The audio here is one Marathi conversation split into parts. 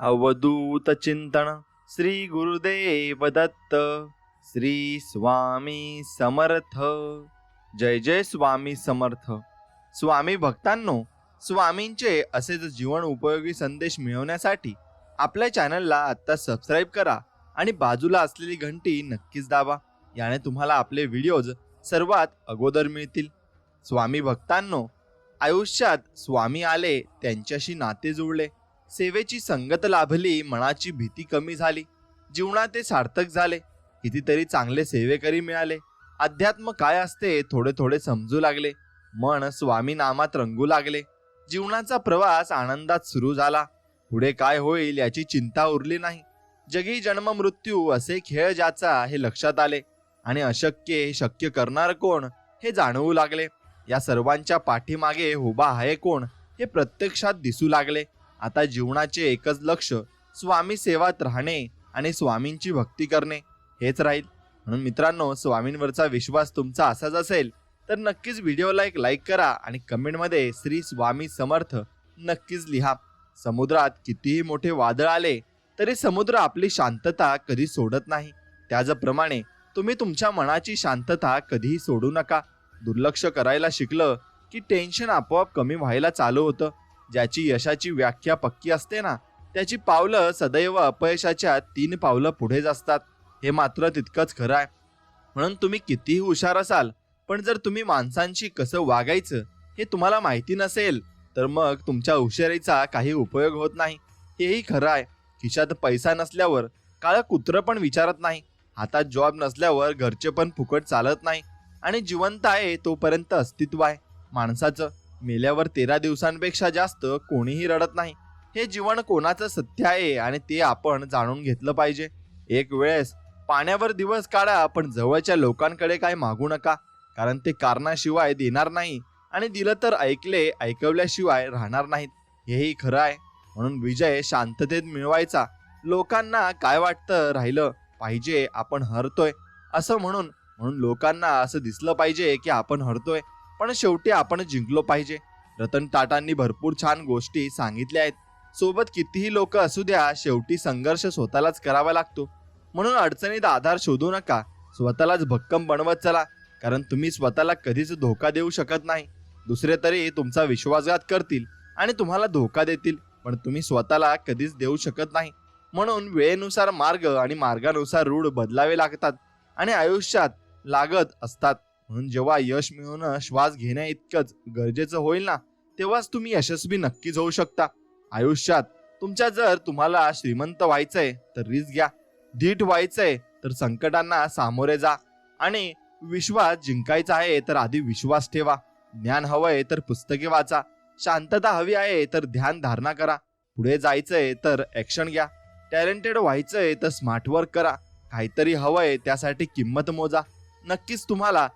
अवधूत चिंतन श्री गुरुदेव दत्त श्री स्वामी समर्थ। जय जय स्वामी समर्थ। स्वामी भक्तांनो, स्वामींचे असेच जीवन उपयोगी संदेश मिळवण्यासाठी आपल्या चॅनलला आता सबस्क्राईब करा आणि बाजूला असलेली घंटी नक्कीच दाबा। याने तुम्हाला आपले व्हिडिओज सर्वात अगोदर मिळतील। स्वामी भक्तांनो, आयुष्यात स्वामी आले, त्यांच्याशी नाते जुळले, सेवेची संगत लाभली, मनाची भीती कमी झाली, जीवनात ते सार्थक झाले, कितीतरी चांगले सेवेकरी मिळाले, अध्यात्म काय असते थोडे थोडे समजू लागले, मन स्वामी नामात रंगू लागले, जीवनाचा प्रवास आनंदात सुरू झाला, पुढे काय होईल याची चिंता उरली नाही, जगी जन्म मृत्यू असे खेळ ज्याचा हे लक्षात आले, आणि अशक्य हे शक्य करणार कोण हे जाणवू लागले, या सर्वांच्या पाठीमागे उभा आहे कोण हे प्रत्यक्षात दिसू लागले। आता जीवनाचे एकच लक्ष स्वामी सेवात राहणे आणि स्वामींची भक्ती करणे हेच राहील। म्हणून मित्रांनो, स्वामींवरचा विश्वास तुमचा असाच असेल तर नक्कीच व्हिडिओला एक लाईक करा आणि कमेंटमध्ये श्री स्वामी समर्थ नक्कीच लिहा। समुद्रात कितीही मोठे वादळ आले तरी समुद्र आपली शांतता कधी सोडत नाही, त्याचप्रमाणे तुम्ही तुमच्या मनाची शांतता कधीही सोडू नका। दुर्लक्ष करायला शिकलं की टेन्शन आपोआप कमी व्हायला चालू होतं। ज्याची यशाची व्याख्या पक्की असते ना, त्याची पावलं सदैव अपयशाच्या 3 पावलं पुढेच असतात, हे मात्र तितकंच खरं आहे। म्हणून तुम्ही कितीही हुशार असाल, पण जर तुम्ही माणसांशी कसं वागायचं हे तुम्हाला माहिती नसेल तर मग तुमच्या हुशारीचा काही उपयोग होत नाही, हेही खरं आहे। खिशात पैसा नसल्यावर काळं कुत्रं पण विचारत नाही, हातात जॉब नसल्यावर घरचे पण फुकट चालत नाही, आणि जिवंत आहे तोपर्यंत अस्तित्व आहे माणसाचं। मेल्यावर 13 दिवसांपेक्षा जास्त कोणीही रडत नाही, हे जीवन कोणाचं सत्य आहे आणि ते आपण जाणून घेतलं पाहिजे। एक वेळेस पाण्यावर दिवस काढा, पण जवळच्या लोकांकडे काय मागू नका, कारण ते कारणाशिवाय देणार नाही, आणि दिलं तर ऐकवल्याशिवाय राहणार नाहीत, हेही खरं आहे। म्हणून विजय शांततेत मिळवायचा, लोकांना काय वाटतं राहिलं पाहिजे आपण हरतोय असं म्हणून लोकांना असं दिसलं पाहिजे की आपण हरतोय, पण शेवटी आपण जिंकलो पाहिजे। रतन टाटांनी भरपूर छान गोष्टी सांगितल्या आहेत, सोबत कितीही लोक असू द्या, शेवटी संघर्ष स्वतःलाच करावा लागतो। म्हणून अडचणीत आधार शोधू नका, स्वतःलाच भक्कम बनवत चला, कारण तुम्ही स्वतःला कधीच धोका देऊ शकत नाही। दुसरे तरी तुमचा विश्वासघात करतील आणि तुम्हाला धोका देतील, पण तुम्ही स्वतःला कधीच देऊ शकत नाही। म्हणून वेळेनुसार मार्ग आणि मार्गानुसार रूढ बदलावे लागतात आणि आयुष्यात लागत असतात। म्हणून जेव्हा यश मिळवणं श्वास घेण्या इतकंच गरजेचं होईल ना, तेव्हाच तुम्ही यशस्वी नक्कीच होऊ शकता आयुष्यात। जर तुम्हाला श्रीमंत व्हायचंय तर रिस्क घ्या, धीट व्हायचंय तर संकटांना सामोरे जा, आणि विश्वास जिंकायचा आहे तर आधी विश्वास ठेवा, ज्ञान हवंय तर पुस्तके वाचा, शांतता हवी आहे तर ध्यान धारणा करा, पुढे जायचंय तर ऍक्शन घ्या, टॅलेंटेड व्हायचंय तर स्मार्ट वर्क करा, काहीतरी हवंय त्यासाठी किंमत मोजा, नक्कीच तुम्हाला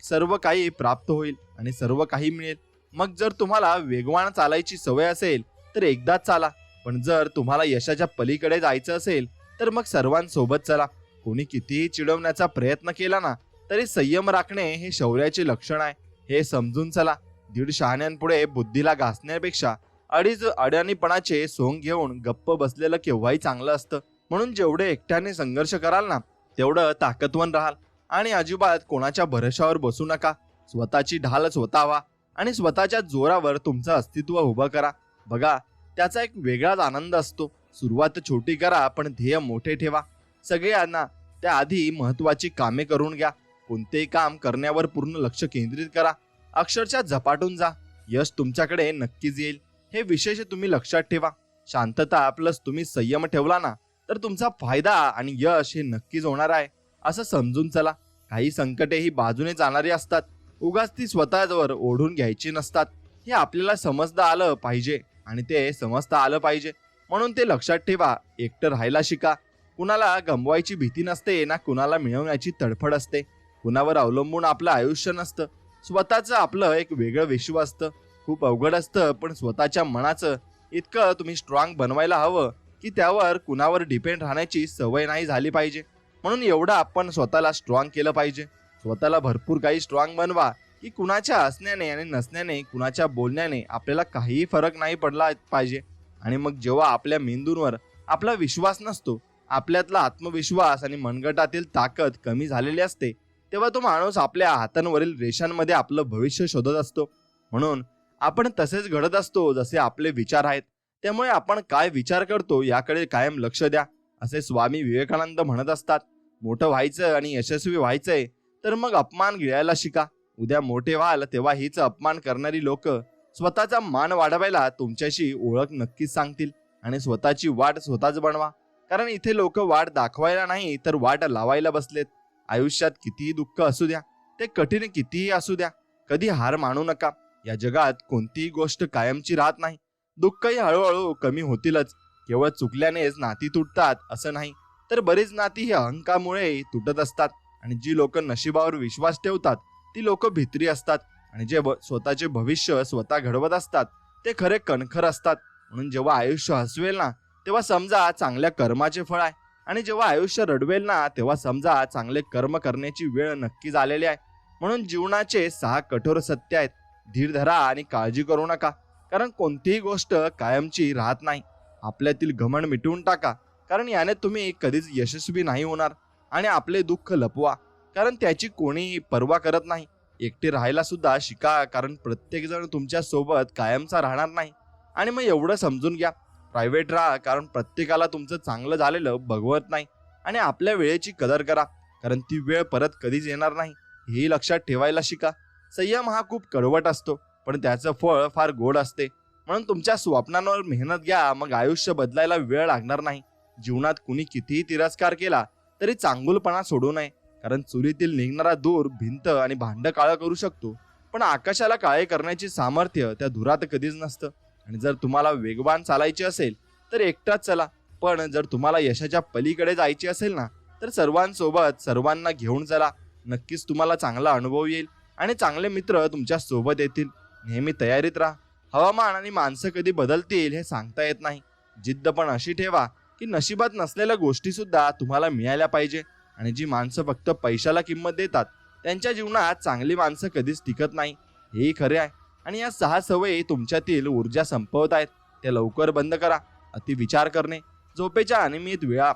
सर्व काही प्राप्त होईल आणि सर्व काही मिळेल। मग जर तुम्हाला वेगवान चालायची सवय असेल तर एकदाच चाला, पण जर तुम्हाला यशाच्या पलीकडे जायचं असेल तर मग सर्वांसोबत चला। कोणी कितीही चिडवण्याचा प्रयत्न केला ना, तरी संयम राखणे हे शौर्याचे लक्षण आहे, हे समजून चला। 1.5 शहाण्यांपुढे बुद्धीला घासण्यापेक्षा 2.5 अडाणीपणाचे सोंग घेऊन गप्प बसलेलं केव्हाही चांगलं असतं। म्हणून जेवढे एकट्याने संघर्ष कराल ना, तेवढं ताकदवान राहाल, आणि अजिबात कोणाच्या भरोशावर बसू नका। स्वतःची ढाल स्वतः व्हा आणि स्वतःच्या जोरावर तुमचं अस्तित्व उभं करा। बघा, त्याचा एक वेगळाच आनंद असतो। सुरुवात छोटी करा, पण ध्येय मोठे ठेवा। सगळ्यांना त्याआधी महत्वाची कामे करून घ्या, कोणतेही काम करण्यावर पूर्ण लक्ष केंद्रित करा, अक्षरशः झपाटून जा, यश तुमच्याकडे नक्कीच येईल, हे विशेष तुम्ही लक्षात ठेवा। शांतता प्लस तुम्ही संयम ठेवला ना, तर तुमचा फायदा आणि यश हे नक्कीच होणार आहे असं समजून चला। काही संकटे ही बाजूने जाणारी असतात, उगाच ती स्वतःवर ओढून घ्यायची नसतात, हे आपल्याला समजता आलं पाहिजे, आणि ते समजता आलं पाहिजे म्हणून ते लक्षात ठेवा। एकटं राहायला शिका, कुणाला गमवायची भीती नसते ना कुणाला मिळवण्याची तडफड असते, कुणावर अवलंबून आपलं आयुष्य नसतं, स्वतःचं आपलं एक वेगळं विश्व असतं। खूप अवघड असतं, पण स्वतःच्या मनाचं इतकं तुम्ही स्ट्रॉंग बनवायला हवं की त्यावर कुणावर डिपेंड राहण्याची सवय नाही झाली पाहिजे। म्हणून एवढं आपण स्वतःला स्ट्रॉंग केलं पाहिजे, स्वतःला भरपूर काही स्ट्रॉंग बनवा की कुणाच्या असण्याने आणि नसण्याने, कुणाच्या बोलण्याने आपल्याला काहीही फरक नाही पडला पाहिजे। आणि मग जेव्हा आपल्या मेंदूंवर आपला विश्वास नसतो, आपल्यातला आत्मविश्वास आणि मनगटातील ताकद कमी झालेली असते, तेव्हा तो माणूस आपल्या हातांवरील रेषांमध्ये आपलं भविष्य शोधत असतो. म्हणून आपण तसेच घडत असतो जसे आपले विचार आहेत. त्यामुळे आपण काय विचार करतो याकडे कायम लक्ष द्या, असे स्वामी विवेकानंद म्हणत असतात. मोठं व्हायचं आणि यशस्वी व्हायचंय तर मग अपमान गिळायला शिका. उद्या मोठे व्हाल तेव्हा हीच अपमान करणारी लोक स्वतःचा मान वाढवायला तुमच्याशी ओळख नक्कीच सांगतील आणि स्वतःची वाट स्वतःच बनवा. कारण इथे लोक वाट दाखवायला नाही तर वाट लावायला बसलेत. आयुष्यात कितीही दुःख असू द्या, ते कठीण कितीही असू द्या, कधी हार मानू नका. या जगात कोणतीही गोष्ट कायमची राहत नाही. दुःखही हळूहळू कमी होतीलच. केवळ चुकल्यानेच नाती तुटतात असं नाही, तर बरीच नाती ही अहंकामुळे तुटत असतात. आणि जी लोक नशिबावर विश्वास ठेवतात ती लोक भित्री असतात. आणि जे स्वतःचे भविष्य स्वतः घडवत असतात ते खरे कणखर असतात. म्हणून जेव्हा आयुष्य हसवेल ना तेव्हा समजा चांगल्या कर्माचे फळ आहे, आणि जेव्हा आयुष्य रडवेल ना तेव्हा समजा चांगले कर्म करण्याची वेळ नक्कीच आलेली आहे. म्हणून जीवनाचे 6 कठोर सत्य आहेत. धीर धरा आणि काळजी करू नका, कारण कोणतीही गोष्ट कायमची राहत नाही. आपल्यातील घमंड मिटवून टाका, कारण याने तुम्ही कधीच यशस्वी नाही होणार. आणि आपले दुःख लपवा, कारण त्याची कोणी पर्वा करत नाही. एकटे राहायला सुद्धा शिका, कारण प्रत्येक जण तुमच्या सोबत कायमचा राहणार नाही. आणि मग एवढं समजून घ्या, प्रायव्हेट राहा, कारण प्रत्येकाला तुमचं चांगलं झालेलं बघवत नाही. आणि आपल्या वेळेची कदर करा, कारण ती वेळ परत कधीच येणार नाही, हेही लक्षात ठेवायला शिका. संयम हा खूप कडवट असतो, पण त्याचं फळ फार गोड असते. म्हणून तुमच्या स्वप्नांवर मेहनत घ्या, मग आयुष्य बदलायला वेळ लागणार नाही. जीवनात कुणी कितीही तिरस्कार केला तरी चांगुलपणा सोडू नये, कारण चुलीतील निघणारा धूर भिंत आणि भांड काळं करू शकतो, पण आकाशाला काळे करण्याचे सामर्थ्य त्या धुरात कधीच नसतं. आणि जर तुम्हाला वेगवान चालायचे असेल तर एकटाच चला, पण जर तुम्हाला यशाच्या पलीकडे जायचे असेल ना तर सर्वांसोबत सर्वांना घेऊन चला. नक्कीच तुम्हाला चांगला अनुभव येईल आणि चांगले मित्र तुमच्या सोबत येतील. नेहमी तयारीत राहा. हवामान आणि माणसं कधी बदलतील हे सांगता येत नाही. जिद्द पण अशी ठेवा की नशिबात नसलेल्या गोष्टी सुद्धा तुम्हाला मिळाल्या पाहिजे. आणि जी माणसं फक्त पैशाला किंमत देतात त्यांच्या जीवनात चांगली माणसं कधीच टिकत नाही, हेही खरे आहे. आणि या 6 सवयी तुमच्यातील ऊर्जा संपवत आहेत, त्या लवकर बंद करा. अति विचार करणे, झोपेच्या अनियमित वेळा,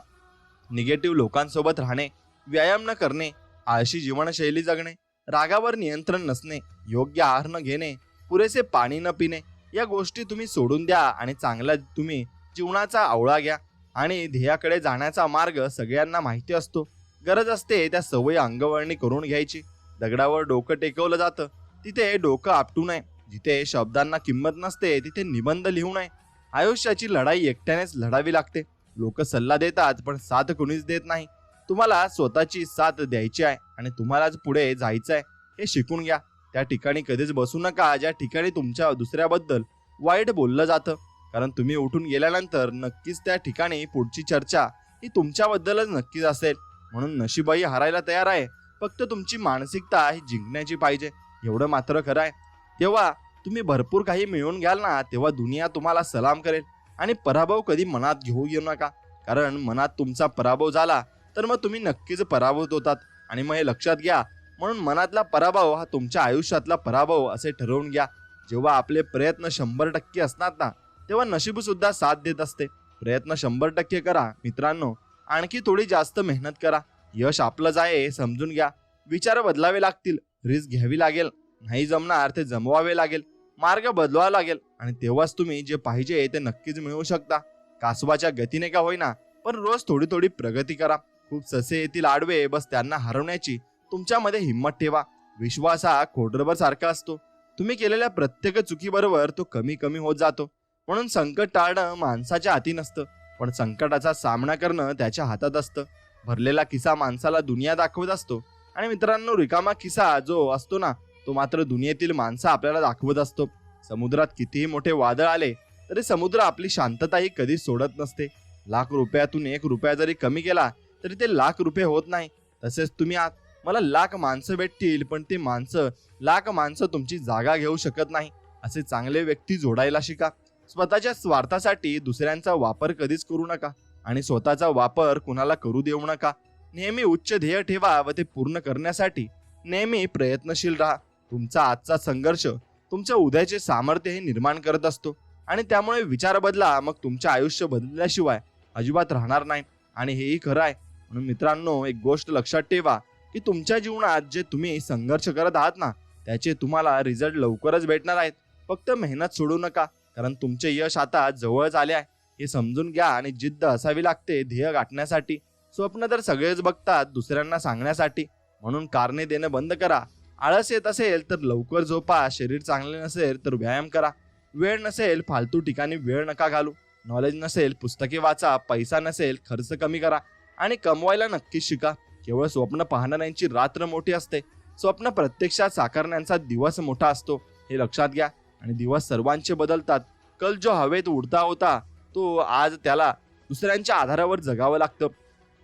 निगेटिव्ह लोकांसोबत राहणे, व्यायाम न करणे, आळशी जीवनशैली जगणे, रागावर नियंत्रण नसणे, योग्य आहार न घेणे, पुरेसे पाणी न पिणे, या गोष्टी तुम्ही सोडून द्या आणि चांगला तुम्ही जीवनाचा आवळा घ्या. आणि ध्येयाकडे जाण्याचा मार्ग सगळ्यांना माहिती असतो. गरज असते त्या सवयी अंगवळणी करून घ्यायची. दगडावर डोकं टेकवलं जातं तिथे डोकं आपटू नये. जिथे शब्दांना किंमत नसते तिथे निबंध लिहू नये. आयुष्याची लढाई एकट्यानेच लढावी लागते. लोक सल्ला देतात पण साथ कोणीच देत नाही. तुम्हाला स्वतःची साथ द्यायची आहे आणि तुम्हालाच पुढे जायचं आहे, हे शिकून घ्या. त्या ठिकाणी कधीच बसू नका ज्या ठिकाणी तुमच्या दुसऱ्याबद्दल वाईट बोललं जातं, कारण तुम्ही उठून गेल्यानंतर नक्कीच त्या ठिकाणी पुढची चर्चा ही तुमच्याबद्दलच नक्कीच असेल. म्हणून नशीबही हारायला तयार आहे, फक्त तुमची मानसिकता ही जिंकण्याची पाहिजे, एवढं मात्र खरं आहे. तेव्हा तुम्ही भरपूर काही मिळवून घ्याल ना तेव्हा दुनिया तुम्हाला सलाम करेल. आणि पराभव कधी मनात घेऊ येऊ नका, कारण मनात तुमचा पराभव झाला तर मग तुम्ही नक्कीच पराभूत होतात. आणि मग हे लक्षात घ्या, म्हणून मनातला पराभव हा तुमच्या आयुष्यातला पराभव असे ठरवून घ्या. जेव्हा आपले प्रयत्न 100% असतात ना तेव्हा नशीब सुद्धा साथ देत असते. प्रयत्न 100% करा मित्रांनो, आणखी थोडी जास्त मेहनत करा. यश आपलंच आहे हे समजून घ्या. विचार बदलावे लागतील, रिस्क घ्यावी लागेल, नाही जमणार ते जमवावे लागेल, मार्ग बदलावा लागेल, आणि तेव्हाच तुम्ही जे पाहिजे ते नक्कीच मिळवू शकता. कासवाच्या गतीने का होईना पण रोज थोडी थोडी प्रगती करा. खूप ससे येतील आडवे, बस त्यांना हरवण्याची तुमच्यामध्ये हिंमत ठेवा. विश्वास हा खोडरबर सारखा असतो. तुम्ही केलेल्या प्रत्येक चुकीबरोबर तो कमी कमी होत जातो. म्हणून संकट टाळणं माणसाच्या हाती नसतं, पण संकटाचा सामना करणं त्याच्या हातात असतं. भरलेला किस्सा माणसाला दुनिया दाखवत असतो, आणि मित्रांनो रिकामा किस्सा जो असतो ना तो मात्र दुनियेतील माणसं आपल्याला दाखवत असतो. समुद्रात कितीही मोठे वादळ आले तरी समुद्र आपली शांतताही कधीच सोडत नसते. ₹1,00,000 ₹1 जरी कमी केला तरी ते ₹1,00,000 होत नाही. तसेच तुम्ही आहात. मला 1,00,000 माणसं भेटतील पण ते माणसं 1,00,000 माणसं तुमची जागा घेऊ शकत नाही. असे चांगले व्यक्ती जोडायला शिका. स्वतःच्या स्वार्थासाठी दुसऱ्यांचा वापर कधीच करू नका आणि स्वतःचा वापर कुणाला करू देऊ नका. नेहमी उच्च ध्येय ठेवा व ते पूर्ण करण्यासाठी नेहमी प्रयत्नशील राहा. तुमचा आजचा संघर्ष तुमच्या उद्याचे सामर्थ्य हे निर्माण करत असतो, आणि त्यामुळे विचार बदला, मग तुमचे आयुष्य बदलल्याशिवाय अजिबात राहणार नाही. आणि हेही खरं आहे. म्हणून मित्रांनो, एक गोष्ट लक्षात ठेवा की तुमच्या जीवनात जे तुम्ही संघर्ष करत आहात ना, त्याचे तुम्हाला रिझल्ट लवकरच भेटणार आहेत. फक्त मेहनत सोडू नका, कारण तुमचे यश आता जवळच आले आहे. हे समजून घ्या आणि जिद्द असावी लागते ध्येय गाठण्यासाठी. स्वप्न तर सगळेच बघतात दुसऱ्यांना सांगण्यासाठी. म्हणून कारणे देणं बंद करा. आळस येत असेल तर लवकर झोपा. शरीर चांगले नसेल तर व्यायाम करा. वेळ नसेल फालतू ठिकाणी वेळ नका घालू. नॉलेज नसेल पुस्तके वाचा. पैसा नसेल खर्च कमी करा. आणि कमवायला नक्कीच शिका. केवळ स्वप्न पाहणाऱ्यांची रात्र मोठी असते. स्वप्न प्रत्यक्षात साकारण्याचा दिवस मोठा असतो, हे लक्षात घ्या. आणि दिवस सर्वांचे बदलतात. कल जो हवेत उडता होता तो आज त्याला दुसऱ्यांच्या आधारावर जगावं लागतं.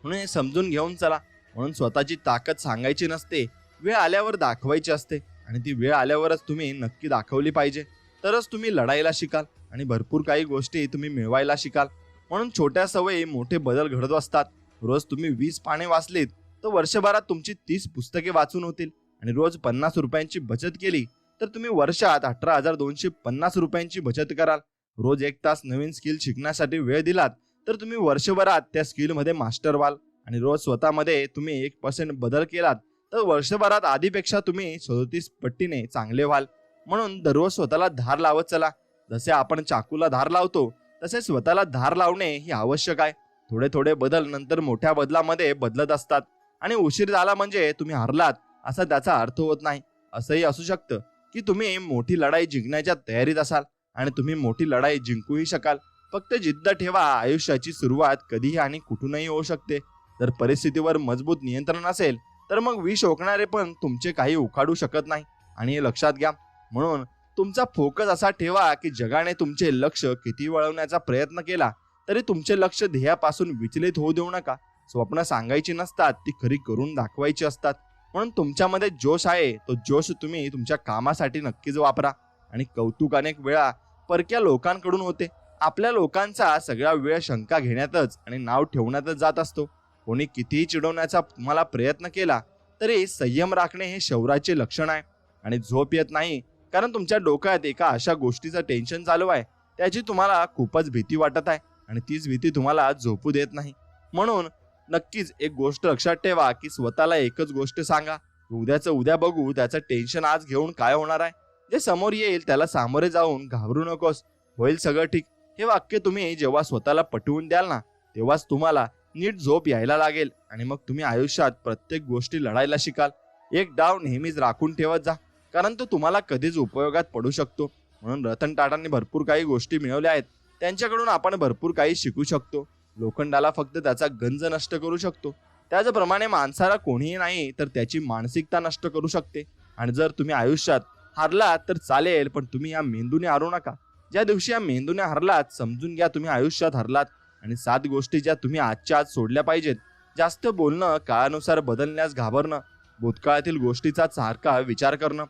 म्हणून हे समजून घेऊन चला. म्हणून स्वतःची ताकद सांगायची नसते, वेळ आल्यावर दाखवायची असते. आणि ती वेळ आल्यावरच तुम्ही नक्की दाखवली पाहिजे. तरच तुम्ही लढायला शिकाल आणि भरपूर काही गोष्टी तुम्ही मिळवायला शिकाल. म्हणून छोट्या सवयी मोठे बदल घडत असतात. रोज तुम्ही 20 पाने वाचलीत तर वर्षभरात तुमची 30 पुस्तके वाचून होतील. आणि रोज 50 रुपयांची बचत केली तर तुम्ही वर्षात 18,250 रुपयांची बचत कराल. रोज 1 तास नवीन स्किल शिकण्यासाठी वेळ दिलात तर तुम्ही वर्षभरात त्या स्किलमध्ये मास्टर व्हाल. आणि रोज स्वतःमध्ये तुम्ही 1% बदल केलात तर वर्षभरात आधीपेक्षा तुम्ही 37 पटीने चांगले व्हाल. म्हणून दररोज स्वतःला धार लावत चला. जसे आपण चाकूला धार लावतो तसे स्वतःला धार लावणे ही आवश्यक आहे. थोडे थोडे बदल नंतर मोठ्या बदलामध्ये बदलत असतात. आणि उशीर झाला म्हणजे तुम्ही हरलात असा त्याचा अर्थ होत नाही. असंही असू शकतं की तुम्ही मोठी लढाई जिंकण्याच्या तयारीत असाल आणि तुम्ही मोठी लढाई जिंकूही शकाल. फक्त जिद्द ठेवा. आयुष्याची सुरुवात कधीही आणि कुठूनही होऊ शकते. जर परिस्थितीवर मजबूत नियंत्रण असेल तर मग विष ओकणारे पण तुमचे काही उखाडू शकत नाही. आणि हे लक्षात घ्या. म्हणून तुमचा फोकस असा ठेवा की जगाने तुमचे लक्ष किती वळवण्याचा प्रयत्न केला तरी तुमचे लक्ष ध्येयापासून विचलित होऊ देऊ नका. स्वप्न सांगायची नसतात, ती खरी करून दाखवायची असतात. म्हणून तुमच्यामध्ये जोश आहे तो जोश तुम्ही तुमच्या कामासाठी नक्कीच वापरा. आणि कौतुक अनेक वेळा परक्या लोकांकडून होते. आपल्या लोकांचा सगळा वेळ शंका घेण्यातच आणि नाव ठेवण्यातच जात असतो. कोणी कितीही चिडवण्याचा तुम्हाला प्रयत्न केला तरी संयम राखणे हे शौर्याचे लक्षण आहे. आणि झोप येत नाही कारण तुमच्या डोक्यात एका अशा गोष्टीचं टेन्शन चालू आहे त्याची तुम्हाला खूपच भीती वाटत आहे आणि तीच भीती तुम्हाला झोपू देत नाही. म्हणून नक्कीच एक गोष्ट लक्षात ठेवा की स्वतःला एकच गोष्ट सांगा, उद्याचं उद्या बघू. त्याचं टेन्शन आज घेऊन काय होणार आहे. जे समोर येईल त्याला सामोरे जाऊन घाबरू नकोस, होईल सगळं ठीक. हे वाक्य तुम्ही जेव्हा स्वतःला पटवून द्याल ना तेव्हाच तुम्हाला नीट झोप यायला लागेल. आणि मग तुम्ही आयुष्यात प्रत्येक गोष्टी लढायला शिकाल. एक डाव नेहमीच राखून ठेवत जा, कारण तो तुम्हाला कधीच उपयोगात पडू शकतो. म्हणून रतन टाटांनी भरपूर काही गोष्टी मिळवल्या आहेत. त्यांच्याकडून आपण भरपूर काही शिकू शकतो. लोखंडाला फक्त त्याचा गंज नष्ट करू शकतो, त्याचप्रमाणे माणसाला कोणीही नाही तर त्याची मानसिकता नष्ट करू शकते. आणि जर तुम्ही आयुष्यात हारलात तर चालेल, पण तुम्ही या मेंदूने हारू नका. ज्या दिवशी या मेंदूने हरलात समजून घ्या तुम्ही आयुष्यात हरलात. आणि 7 गोष्टी ज्या तुम्ही आजच्या आज सोडल्या पाहिजेत. जास्त बोलणं, काळानुसार बदलण्यास घाबरणं, भूतकाळातील गोष्टीचा सारखा विचार करणं,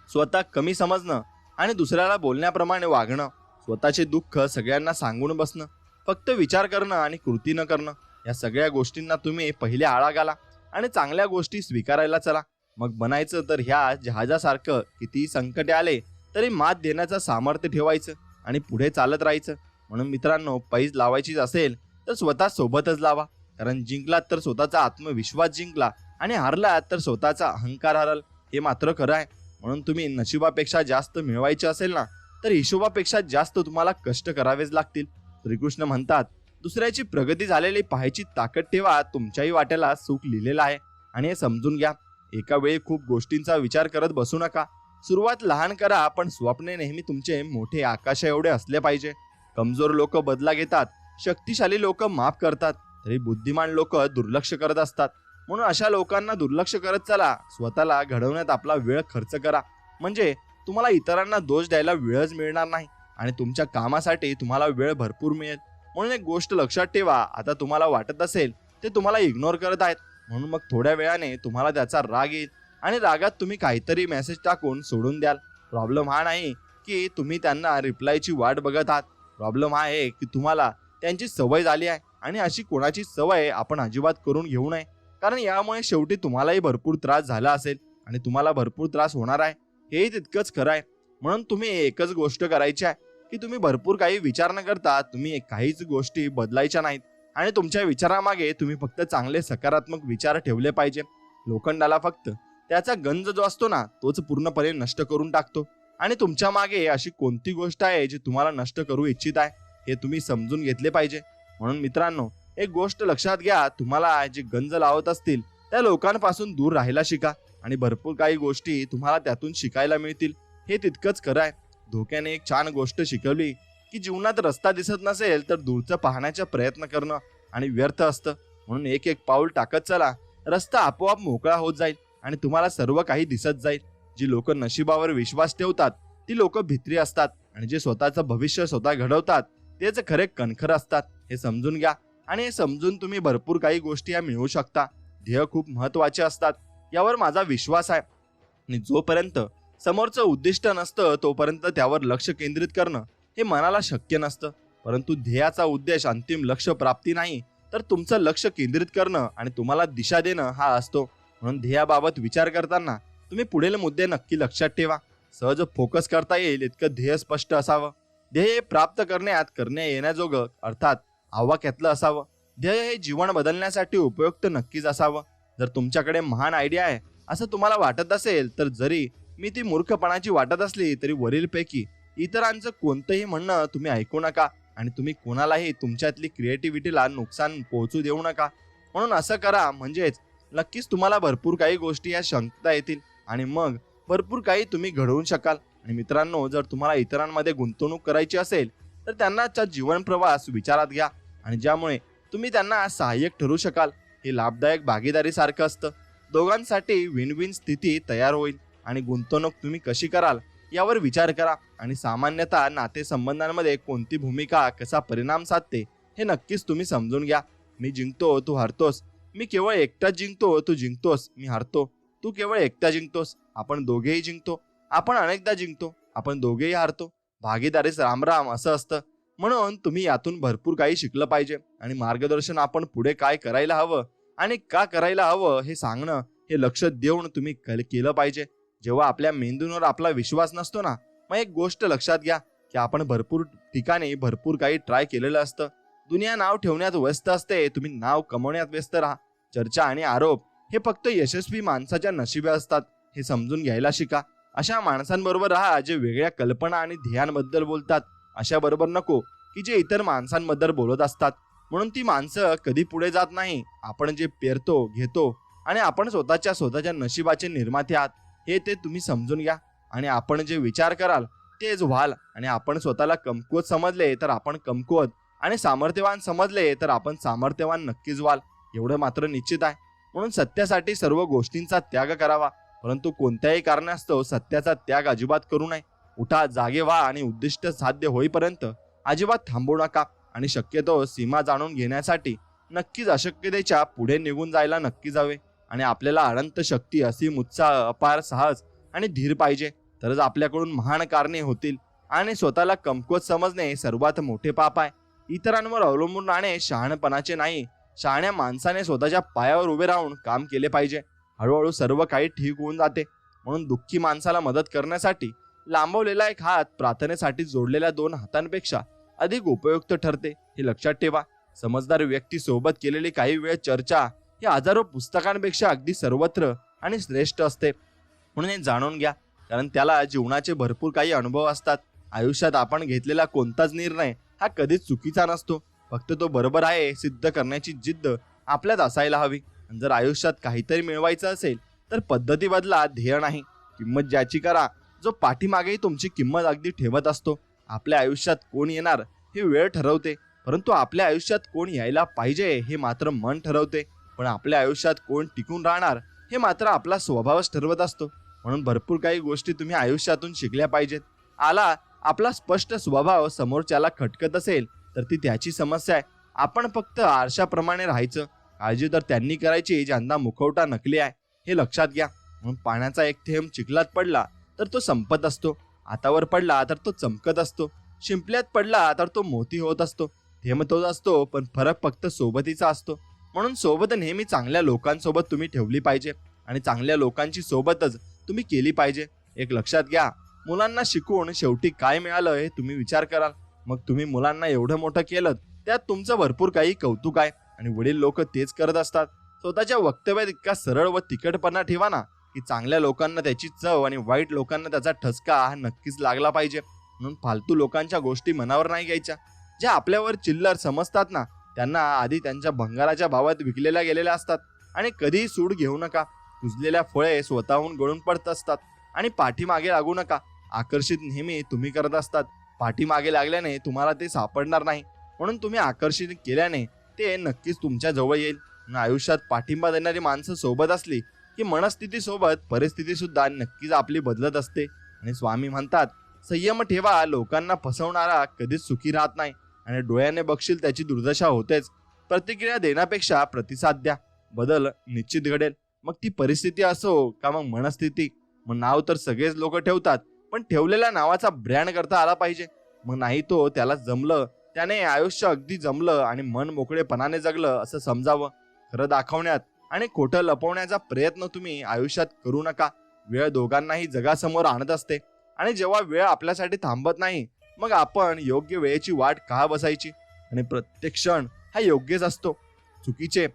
स्वतः कमी समजणं आणि दुसऱ्याला बोलण्याप्रमाणे वागणं, स्वतःचे दुःख सगळ्यांना सांगून बसणं, फक्त विचार करणं आणि कृती न करणं, या सगळ्या गोष्टींना तुम्ही पहिले आळा घाला आणि चांगल्या गोष्टी स्वीकारायला चला. मग बनायचं तर ह्या जहाजासारखं कितीही संकटे आले तरी मात देण्याचं सामर्थ्य ठेवायचं आणि पुढे चालत राहायचं. म्हणून मित्रांनो, पैज लावायचीच असेल तर स्वतः सोबतच लावा. कारण जिंकलात तर स्वतःचा आत्मविश्वास जिंकला आणि हारलात तर स्वतःचा अहंकार हरल, हे मात्र खरं आहे. म्हणून तुम्ही नशिबापेक्षा जास्त मिळवायचे असेल ना तर हिशोबापेक्षा जास्त तुम्हाला कष्ट करावेच लागतील. श्रीकृष्ण म्हणतात, दुसऱ्याची प्रगती झालेली पाहायची ताकद ठेवा. तुमच्याही वाट्याला सुख लिहिलेलं आहे. आणि हे समजून घ्या, एका वेळी खूप गोष्टींचा विचार करत बसू नका. सुरुवात लहान करा, पण स्वप्ने नेहमी तुमचे मोठे आकाशा एवढे असले पाहिजे. कमजोर लोक बदला घेतात, शक्तिशाली लोक माफ करतात, तरी बुद्धिमान लोक दुर्लक्ष करत असतात. म्हणून अशा लोकांना दुर्लक्ष करत चला. स्वतःला घडवण्यात आपला वेळ खर्च करा, म्हणजे तुम्हाला इतरांना दोष द्यायला वेळच मिळणार नाही आणि तुमच्या कामासाठी तुम्हाला वेळ भरपूर मिळेल. म्हणून एक गोष्ट लक्षात ठेवा, आता तुम्हाला वाटत असेल ते तुम्हाला इग्नोर करत आहेत, म्हणून मग थोड्या वेळाने तुम्हाला त्याचा राग येईल आणि रागात तुम्ही काहीतरी मेसेज टाकून सोडून द्याल. प्रॉब्लेम हा नाही की तुम्ही त्यांना रिप्लायची वाट बघत आहात. प्रॉब्लेम हा आहे की तुम्हाला त्यांची सवय झाली आहे आणि अशी कोणाची सवय आपण अजिबात करून घेऊ नये, कारण यामुळे शेवटी तुम्हालाही भरपूर त्रास झाला असेल आणि तुम्हाला भरपूर त्रास होणार आहे, हेही तितकंच खरं आहे. म्हणून तुम्ही एकच गोष्ट करायची आहे की तुम्ही भरपूर काही विचार न करता तुम्ही काहीच गोष्टी बदलायच्या नाहीत. आणि तुमच्या विचारामागे तुम्ही फक्त चांगले सकारात्मक विचार ठेवले पाहिजे. लोखंडाला फक्त त्याचा गंज जो असतो ना तोच पूर्णपणे नष्ट करून टाकतो. आणि तुमच्या मागे अशी कोणती गोष्ट आहे जी तुम्हाला नष्ट करू इच्छित आहे हे तुम्ही समजून घेतले पाहिजे. म्हणून मित्रांनो, एक गोष्ट लक्षात घ्या, तुम्हाला जे गंज लावत असतील त्या लोकांपासून दूर राहायला शिका आणि भरपूर काही गोष्टी तुम्हाला त्यातून शिकायला मिळतील. हे तितकंच खरं आहे. धोक्याने एक छान गोष्ट शिकवली की जीवनात रस्ता दिसत नसेल तर दूरचं पाहण्याचा प्रयत्न करणं आणि व्यर्थ असतं. म्हणून एक एक पाऊल टाकत चला, रस्ता आपोआप मोकळा होत जाईल आणि तुम्हाला सर्व काही दिसत जाईल. जी लोक नशिबावर विश्वास ठेवतात ती लोक भित्री असतात आणि जे स्वतःचं भविष्य स्वतः घडवतात तेच खरे कणखर असतात. हे समजून घ्या आणि हे समजून तुम्ही भरपूर काही गोष्टी या मिळवू शकता. ध्येय खूप महत्वाचे असतात यावर माझा विश्वास आहे आणि जोपर्यंत समोरचं उद्दिष्ट नसतं तोपर्यंत त्यावर लक्ष केंद्रित करणं हे मनाला शक्य नसतं. परंतु ध्येयाचा उद्देश अंतिम लक्ष्य प्राप्ती नाही तर तुमचं लक्ष केंद्रित करणं आणि तुम्हाला दिशा देणं हा असतो. म्हणून ध्येयाबाबत विचार करताना तुम्ही पुढील मुद्दे नक्की लक्षात ठेवा. सहज फोकस करता येईल इतकं ध्येय स्पष्ट असावं. ध्येय प्राप्त करण्या येण्याजोगं अर्थात आवाक्यातलं असावं. ध्येय हे जीवन बदलण्यासाठी उपयुक्त नक्कीच असावं. जर तुमच्याकडे महान आयडिया आहे असं तुम्हाला वाटत असेल तर जरी मी ती मूर्खपणाची वाटत असली तरी वरीलपैकी इतरांचं कोणतंही म्हणणं तुम्ही ऐकू नका आणि तुम्ही कोणालाही तुमच्यातली क्रिएटिव्हिटीला नुकसान पोहोचू देऊ नका. म्हणून असं करा, म्हणजेच नक्कीच तुम्हाला भरपूर काही गोष्टी या शंकता येतील आणि मग भरपूर काही तुम्ही घडवू शकाल. आणि मित्रांनो, जर तुम्हाला इतरांमध्ये गुंतवणूक करायची असेल तर त्यांनाचा जीवन प्रवास विचारात घ्या आणि ज्यामुळे तुम्ही त्यांना सहाय्यक ठरू शकाल. हे लाभदायक भागीदारीसारखं असतं. दोघांसाठी विन विन स्थिती तयार होईल. आणि गुंतवणूक तुम्ही कशी कराल यावर विचार करा आणि सामान्यतः नातेसंबंधांमध्ये कोणती भूमिका कसा परिणाम साधते हे नक्कीच तुम्ही समजून घ्या. मी जिंकतो तू हारतोस, मी केवळ एकटाच जिंकतो तू जिंकतोस, मी हारतो तू केवळ एकटा जिंकतोस, आपण दोघेही जिंकतो, आपण अनेकदा जिंकतो, आपण दोघेही हारतो. भागीदारीच रामराम असं असतं. म्हणून तुम्ही यातून भरपूर काही शिकलं पाहिजे आणि मार्गदर्शन आपण पुढे काय करायला हवं आणि का करायला हवं हे सांगणं हे लक्ष देऊन तुम्ही केलं पाहिजे. जेव्हा आपल्या मेंदूंवर आपला विश्वास नसतो ना, मग एक गोष्ट लक्षात घ्या की आपण भरपूर ठिकाणी भरपूर काही ट्राय केलेलं असतं. दुनिया नाव ठेवण्यात व्यस्त असते, तुम्ही नाव कमवण्यात व्यस्त राहा. चर्चा आणि आरोप हे फक्त यशस्वी माणसाच्या नशिबे असतात. हे समजून घ्यायला शिका. अशा माणसांबरोबर राहा जे वेगळ्या कल्पना आणि ध्येयांबद्दल बोलतात. अशा बरोबर नको की जे इतर माणसांबद्दल बोलत असतात. म्हणून ती माणसं कधी पुढे जात नाही. आपण जे पेरतो घेतो आणि आपण स्वतःच्या नशिबाचे निर्माते आहात हे ते तुम्ही समजून घ्या. आणि आपण जे विचार कराल तेच व्हाल. आणि आपण स्वतःला कमकुवत समजले तर आपण कमकुवत आणि सामर्थ्यवान समजले तर आपण सामर्थ्यवान नक्कीच व्हाल. एवढं मात्र निश्चित आहे. म्हणून सत्यासाठी सर्व गोष्टींचा त्याग करावा, परंतु कोणत्याही कारणास्तव सत्याचा त्याग अजिबात करू नये. उठा, जागे व्हा आणि उद्दिष्ट साध्य होईपर्यंत अजिबात थांबू नका. आणि शक्यतो सीमा जाणून घेण्यासाठी नक्कीच अशक्यतेच्या पुढे निघून जायला नक्की जावे. आणि आपल्याला अनंत शक्ती, असीम उत्साह, अपार साहस आणि धीर पाहिजे. तरच आपल्याकडून महान कारणे होतील. आणि स्वतःला कमकुवत समजणे सर्वात मोठे पाप आहे. इतरांवर अवलंबून राहणे शहाणपणाचे नाही. शहाण्या माणसाने स्वतःच्या पायावर उभे राहून काम केले पाहिजे. हळूहळू सर्व काही ठीक होऊन जाते. म्हणून दुःखी माणसाला मदत करण्यासाठी लांबवलेला एक हात प्रार्थनेसाठी जोडलेल्या 2 हातांपेक्षा अधिक उपयुक्त ठरते. हे लक्षात ठेवा. समजदार व्यक्ती सोबत केलेली काही वेळ चर्चा ही हजारो पुस्तकांपेक्षा अगदी सर्वत्र आणि श्रेष्ठ असते. म्हणून हे जाणून घ्या, कारण त्याला जीवनाचे भरपूर काही अनुभव असतात. आयुष्यात आपण घेतलेला कोणताच निर्णय हा कधीच चुकीचा नसतो. फक्त तो बरोबर आहे सिद्ध करण्याची जिद्द आपल्यात असायला हवी. जर आयुष्यात काहीतरी मिळवायचं असेल तर पद्धती बदला, ध्येय नाही. किंमत ज्याची करा जो पाठीमागेही तुमची किंमत अगदी ठेवत असतो. आपल्या आयुष्यात कोण येणार हे वेळ ठरवते, परंतु आपल्या आयुष्यात कोण यायला पाहिजे हे मात्र मन ठरवते. पण आपल्या आयुष्यात कोण टिकून राहणार हे मात्र आपला स्वभावच ठरवत असतो. म्हणून भरपूर काही गोष्टी तुम्ही आयुष्यातून शिकल्या पाहिजेत. आपला स्पष्ट स्वभाव समोरच्याला खटकत असेल तर ती त्याची समस्या आहे. आपण फक्त आरशाप्रमाणे राहायचं. काळजी तर त्यांनी करायची ज्यांना मुखवटा नकली आहे. हे लक्षात घ्या. म्हणून पाण्याचा एक थेंब चिखलात पडला तर तो संपत असतो, हातावर पडला तर तो चमकत असतो, शिंपल्यात पडला तर तो मोती होत असतो. थेंब तोच असतो, पण फरक फक्त सोबतीचा असतो. म्हणून सोबत नेहमी चांगल्या लोकांसोबत तुम्ही ठेवली पाहिजे आणि चांगल्या लोकांची सोबतच तुम्ही केली पाहिजे. एक लक्षात घ्या, मुलांना शिकवून शेवटी काय मिळालं हे तुम्ही विचार कराल. मग तुम्ही मुलांना एवढं मोठं केलं त्यात तुमचं भरपूर काही कौतुक आहे आणि वडील लोक तेच करत असतात. स्वतःच्या वक्तव्यात इतका सरळ व तिखटपणा ठेवा ना की चांगल्या लोकांना त्याची चव आणि वाईट लोकांना त्याचा ठसका हा नक्कीच लागला पाहिजे. म्हणून फालतू लोकांच्या गोष्टी मनावर नाही घ्यायच्या. ज्या आपल्यावर चिल्लर समजतात ना त्यांना आधी त्यांच्या भंगाराच्या भावात विकलेल्या गेलेल्या असतात आणि कधीही सूड घेऊ नका. कुजलेल्या फळे स्वतःहून गळून पडत असतात आणि पाठीमागे लागू नका. आकर्षित नेहमी तुम्ही करत असतात. पाठीमागे लागल्याने तुम्हाला ते सापडणार नाही, म्हणून तुम्ही आकर्षित केल्याने ते नक्कीच तुमच्या जवळ येईल. आयुष्यात पाठिंबा देणारी माणसं सोबत असली की मनस्थिती सोबत परिस्थिती सुद्धा नक्कीच आपली बदलत असते. आणि स्वामी म्हणतात, संयम ठेवा, लोकांना फसवणारा कधीच सुखी राहत नाही आणि डोळ्याने बघशील त्याची दुर्दशा होतेच. प्रतिक्रिया देण्यापेक्षा प्रतिसाद द्या, बदल निश्चित घडेल. मग ती परिस्थिती असो का मग मनस्थिती. मग नाव तर सगळेच लोक ठेवतात, पण ठेवलेल्या नावाचा ब्रँड करता आला पाहिजे. मग नाही तो त्याला जमलं, त्याने आयुष्य अगदी जमलं आणि मन मोकळेपणाने जगलं असं समजावं. खरं दाखवण्यात आणि खोटं लपवण्याचा प्रयत्न तुम्ही आयुष्यात करू नका. वेळ दोघांनाही जगासमोर आणत असते आणि जेव्हा वेळ आपल्यासाठी थांबत नाही मग आपण योग्य वेळेची वाट का बसायची. आणि प्रत्येक क्षण हा योग्यच असतो. चुकीचे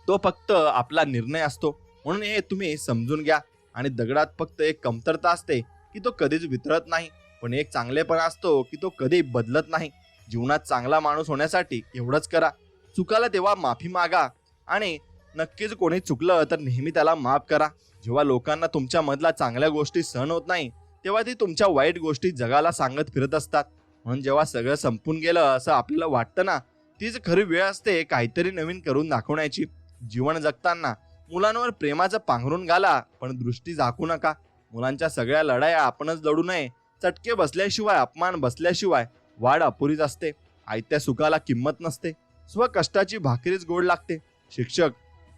तो फक्त आपला निर्णय असतो. म्हणून हे तुम्ही समजून घ्या. आणि दगडात फक्त एक कमतरता असते की तो कधीच वितरत नाही, पण एक चांगलेपणा असतो की तो कधी बदलत नाही. जीवनात चांगला माणूस होण्यासाठी एवढंच करा, चुकाला तेव्हा माफी मागा आणि नक्कीच कोणी चुकलं तर नेहमी त्याला माफ करा. जेव्हा लोकांना तुमच्या मधला चांगल्या गोष्टी सहन होत नाही तेव्हा ती तुमच्या वाईट गोष्टी जगाला सांगत फिरत असतात. म्हणून जेव्हा सगळं संपून गेलं असं आपल्याला वाटतं ना, तीच खरी वेळ असते काहीतरी नवीन करून दाखवण्याची. जीवन जगताना मुलांवर प्रेमाचं पांघरून घाला, पण दृष्टी झाकू नका. मुलांच्या सगळ्या लढाया आपणच लढू नये. चटके बसल्याशिवाय, अपमान बसल्याशिवाय वाढ अपुरीच असते. आयत्या सुखाला किंमत नसते. स्वकष्टाची भाकरीच गोड लागते.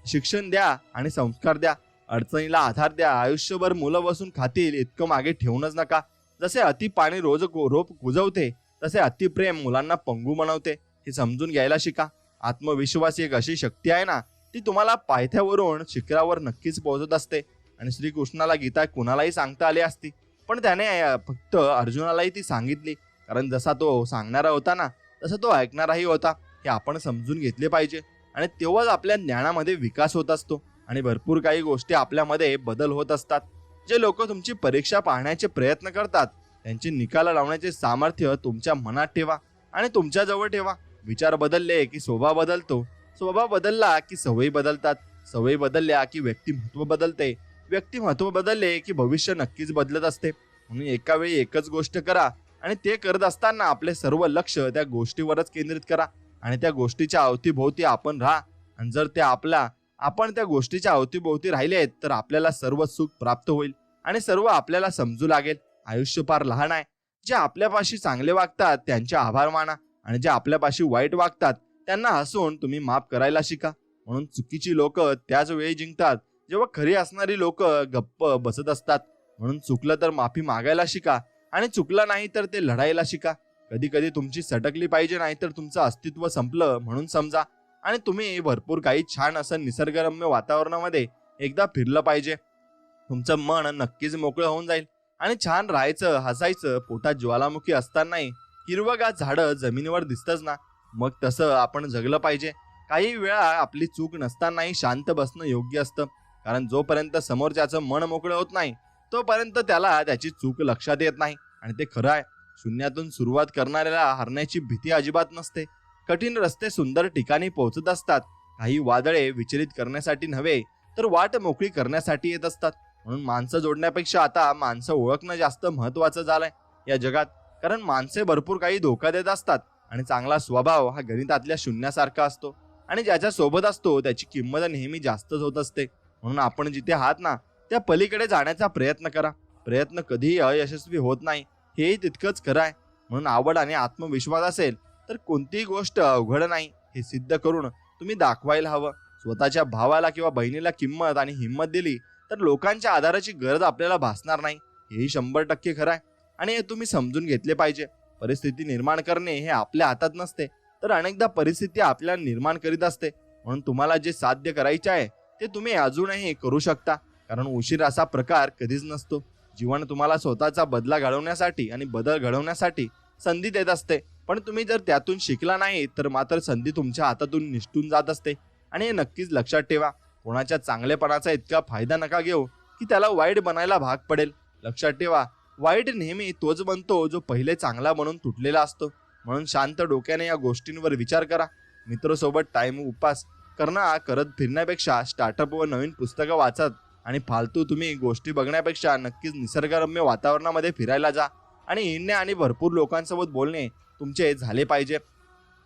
शिक्षण द्या आणि संस्कार द्या. अडचणीला आधार द्या. आयुष्यभर मुलं बसून खातील इतकं मागे ठेवूनच नका. जसे अति पाणी रोप कुजवते तसे अतिप्रेम मुलांना पंगू बनवते. हे समजून घ्यायला शिका. आत्मविश्वास एक अशी शक्ती आहे ना, ती तुम्हाला पायथ्यावरून शिखरावर नक्कीच पोहोचत असते. आणि श्रीकृष्णाला गीता कुणालाही सांगता आली असती, पण त्याने फक्त अर्जुनालाही ती सांगितली, कारण जसा तो सांगणारा होता ना तसा तो ऐकणाराही होता. हे आपण समजून घेतले पाहिजे आणि तेव्हाच आपल्या ज्ञानामध्ये विकास होत असतो आणि भरपूर काही गोष्टी आपल्यामध्ये बदल होत असतात. जे लोक तुमची परीक्षा पाहण्याचे प्रयत्न करतात त्यांची निकाल लावण्याचे सामर्थ्य तुमच्या मनात ठेवा आणि तुमच्या जवळ ठेवा. विचार बदलले की स्वभाव बदलतो. स्वभाव बदलला की सवयी बदलतात. सवयी बदलल्या की व्यक्तिमत्व बदलते. व्यक्तिमत्व बदलले की भविष्य नक्कीच बदलत असते. म्हणून एका वेळी एकच गोष्ट करा आणि ते करत असताना आपले सर्व लक्ष त्या गोष्टीवरच केंद्रित करा आणि त्या गोष्टीच्या अवतीभोवती आपण राहा. आणि जर त्या आपण त्या गोष्टीच्या अवतीभोवती राहिले तर आपल्याला सर्व सुख प्राप्त होईल आणि सर्व आपल्याला समजू लागेल. आयुष्य फार लहान आहे. जे आपल्यापाशी चांगले वागतात त्यांचे आभार माना आणि जे आपल्यापाशी वाईट वागतात त्यांना हसून तुम्ही माफ करायला शिका. म्हणून चुकीची लोक त्याच वेळी जिंकतात जेव्हा खरी असणारी लोक गप्प बसत असतात. म्हणून चुकलं तर माफी मागायला शिका आणि चुकलं नाही तर ते लढायला शिका. कधी कधी तुमची सटकली पाहिजे, नाही तर तुमचं अस्तित्व संपलं म्हणून समजा. आणि तुम्ही भरपूर काही छान असं निसर्गरम्य वातावरणामध्ये एकदा फिरलं पाहिजे. तुमचं मन नक्कीच मोकळं होऊन जाईल आणि छान राहायचं, हसायचं. पोटात ज्वालामुखी असतानाही हिरवगार झाडं जमिनीवर दिसतच ना, मग तसं आपण जगलं पाहिजे. काही वेळा आपली चूक नसतानाही शांत बसणं योग्य असतं, कारण जोपर्यंत समोरच्याचं मन मोकळं होत नाही तोपर्यंत त्याला त्याची चूक लक्षात येत नाही. आणि ते खरं आहे, शून्यातून सुरुवात करणाऱ्याला हरण्याची भीती अजिबात नसते. कठीण रस्ते सुंदर ठिकाणी पोहोचत असतात. काही वादळे विचलित करण्यासाठी नव्हे तर वाट मोकळी करण्यासाठी येत असतात. म्हणून माणसं जोडण्यापेक्षा आता माणसं ओळखणं जास्त महत्वाचं झालंय या जगात. कारण माणसे भरपूर काही धोका देत असतात आणि चांगला स्वभाव हा गणितातल्या शून्यासारखा असतो आणि ज्याच्या सोबत असतो त्याची किंमत नेहमी जास्तच होत असते. म्हणून आपण जिथे आहात ना त्या पलीकडे जाण्याचा प्रयत्न करा. प्रयत्न कधीही अयशस्वी होत नाही हेही तितकंच खरं आहे. म्हणून आवड आणि आत्मविश्वास असेल तर कोणतीही गोष्ट अवघड नाही हे सिद्ध करून तुम्ही दाखवायला हवं. स्वतःच्या भावाला किंवा बहिणीला किंमत आणि हिंमत दिली तर लोकांच्या आधाराची गरज आपल्याला भासणार नाही. हेही 100% खरं आहे आणि हे तुम्ही समजून घेतले पाहिजे. परिस्थिती निर्माण करणे हे आपल्या हातात नसते, तर अनेकदा परिस्थिती आपल्याला निर्माण करीत असते. म्हणून तुम्हाला जे साध्य करायचे आहे ते तुम्ही अजूनही करू शकता, कारण उशीर असा प्रकार कधीच नसतो. जीवन तुम्हाला स्वतःचा बदला घडवण्यासाठी आणि बदल घडवण्यासाठी संधी देत असते. पण तुम्ही जर त्यातून शिकला नाही तर मात्र संधी तुमच्या हातातून निसटून जात असते. आणि हे नक्कीच लक्षात ठेवा, कोणाच्या चांगलेपणाचा इतका फायदा नका घेऊ की त्याला वाईट बनायला भाग पडेल. लक्षात ठेवा, वाईट नेहमी तोच बनतो जो पहिले चांगला बनून तुटलेला असतो. म्हणून शांत डोक्याने या गोष्टींवर विचार करा. मित्रासोबत टाइम उपास करणं करत फिरण्यापेक्षा स्टार्टअप व नवीन पुस्तकं वाचत आणि फालतू तुम्ही गोष्टी बघण्यापेक्षा नक्कीच निसर्गरम्य वातावरणामध्ये फिरायला जा. आणि हिंडणे आणि भरपूर लोकांसोबत बोलणे तुमचे झाले पाहिजे.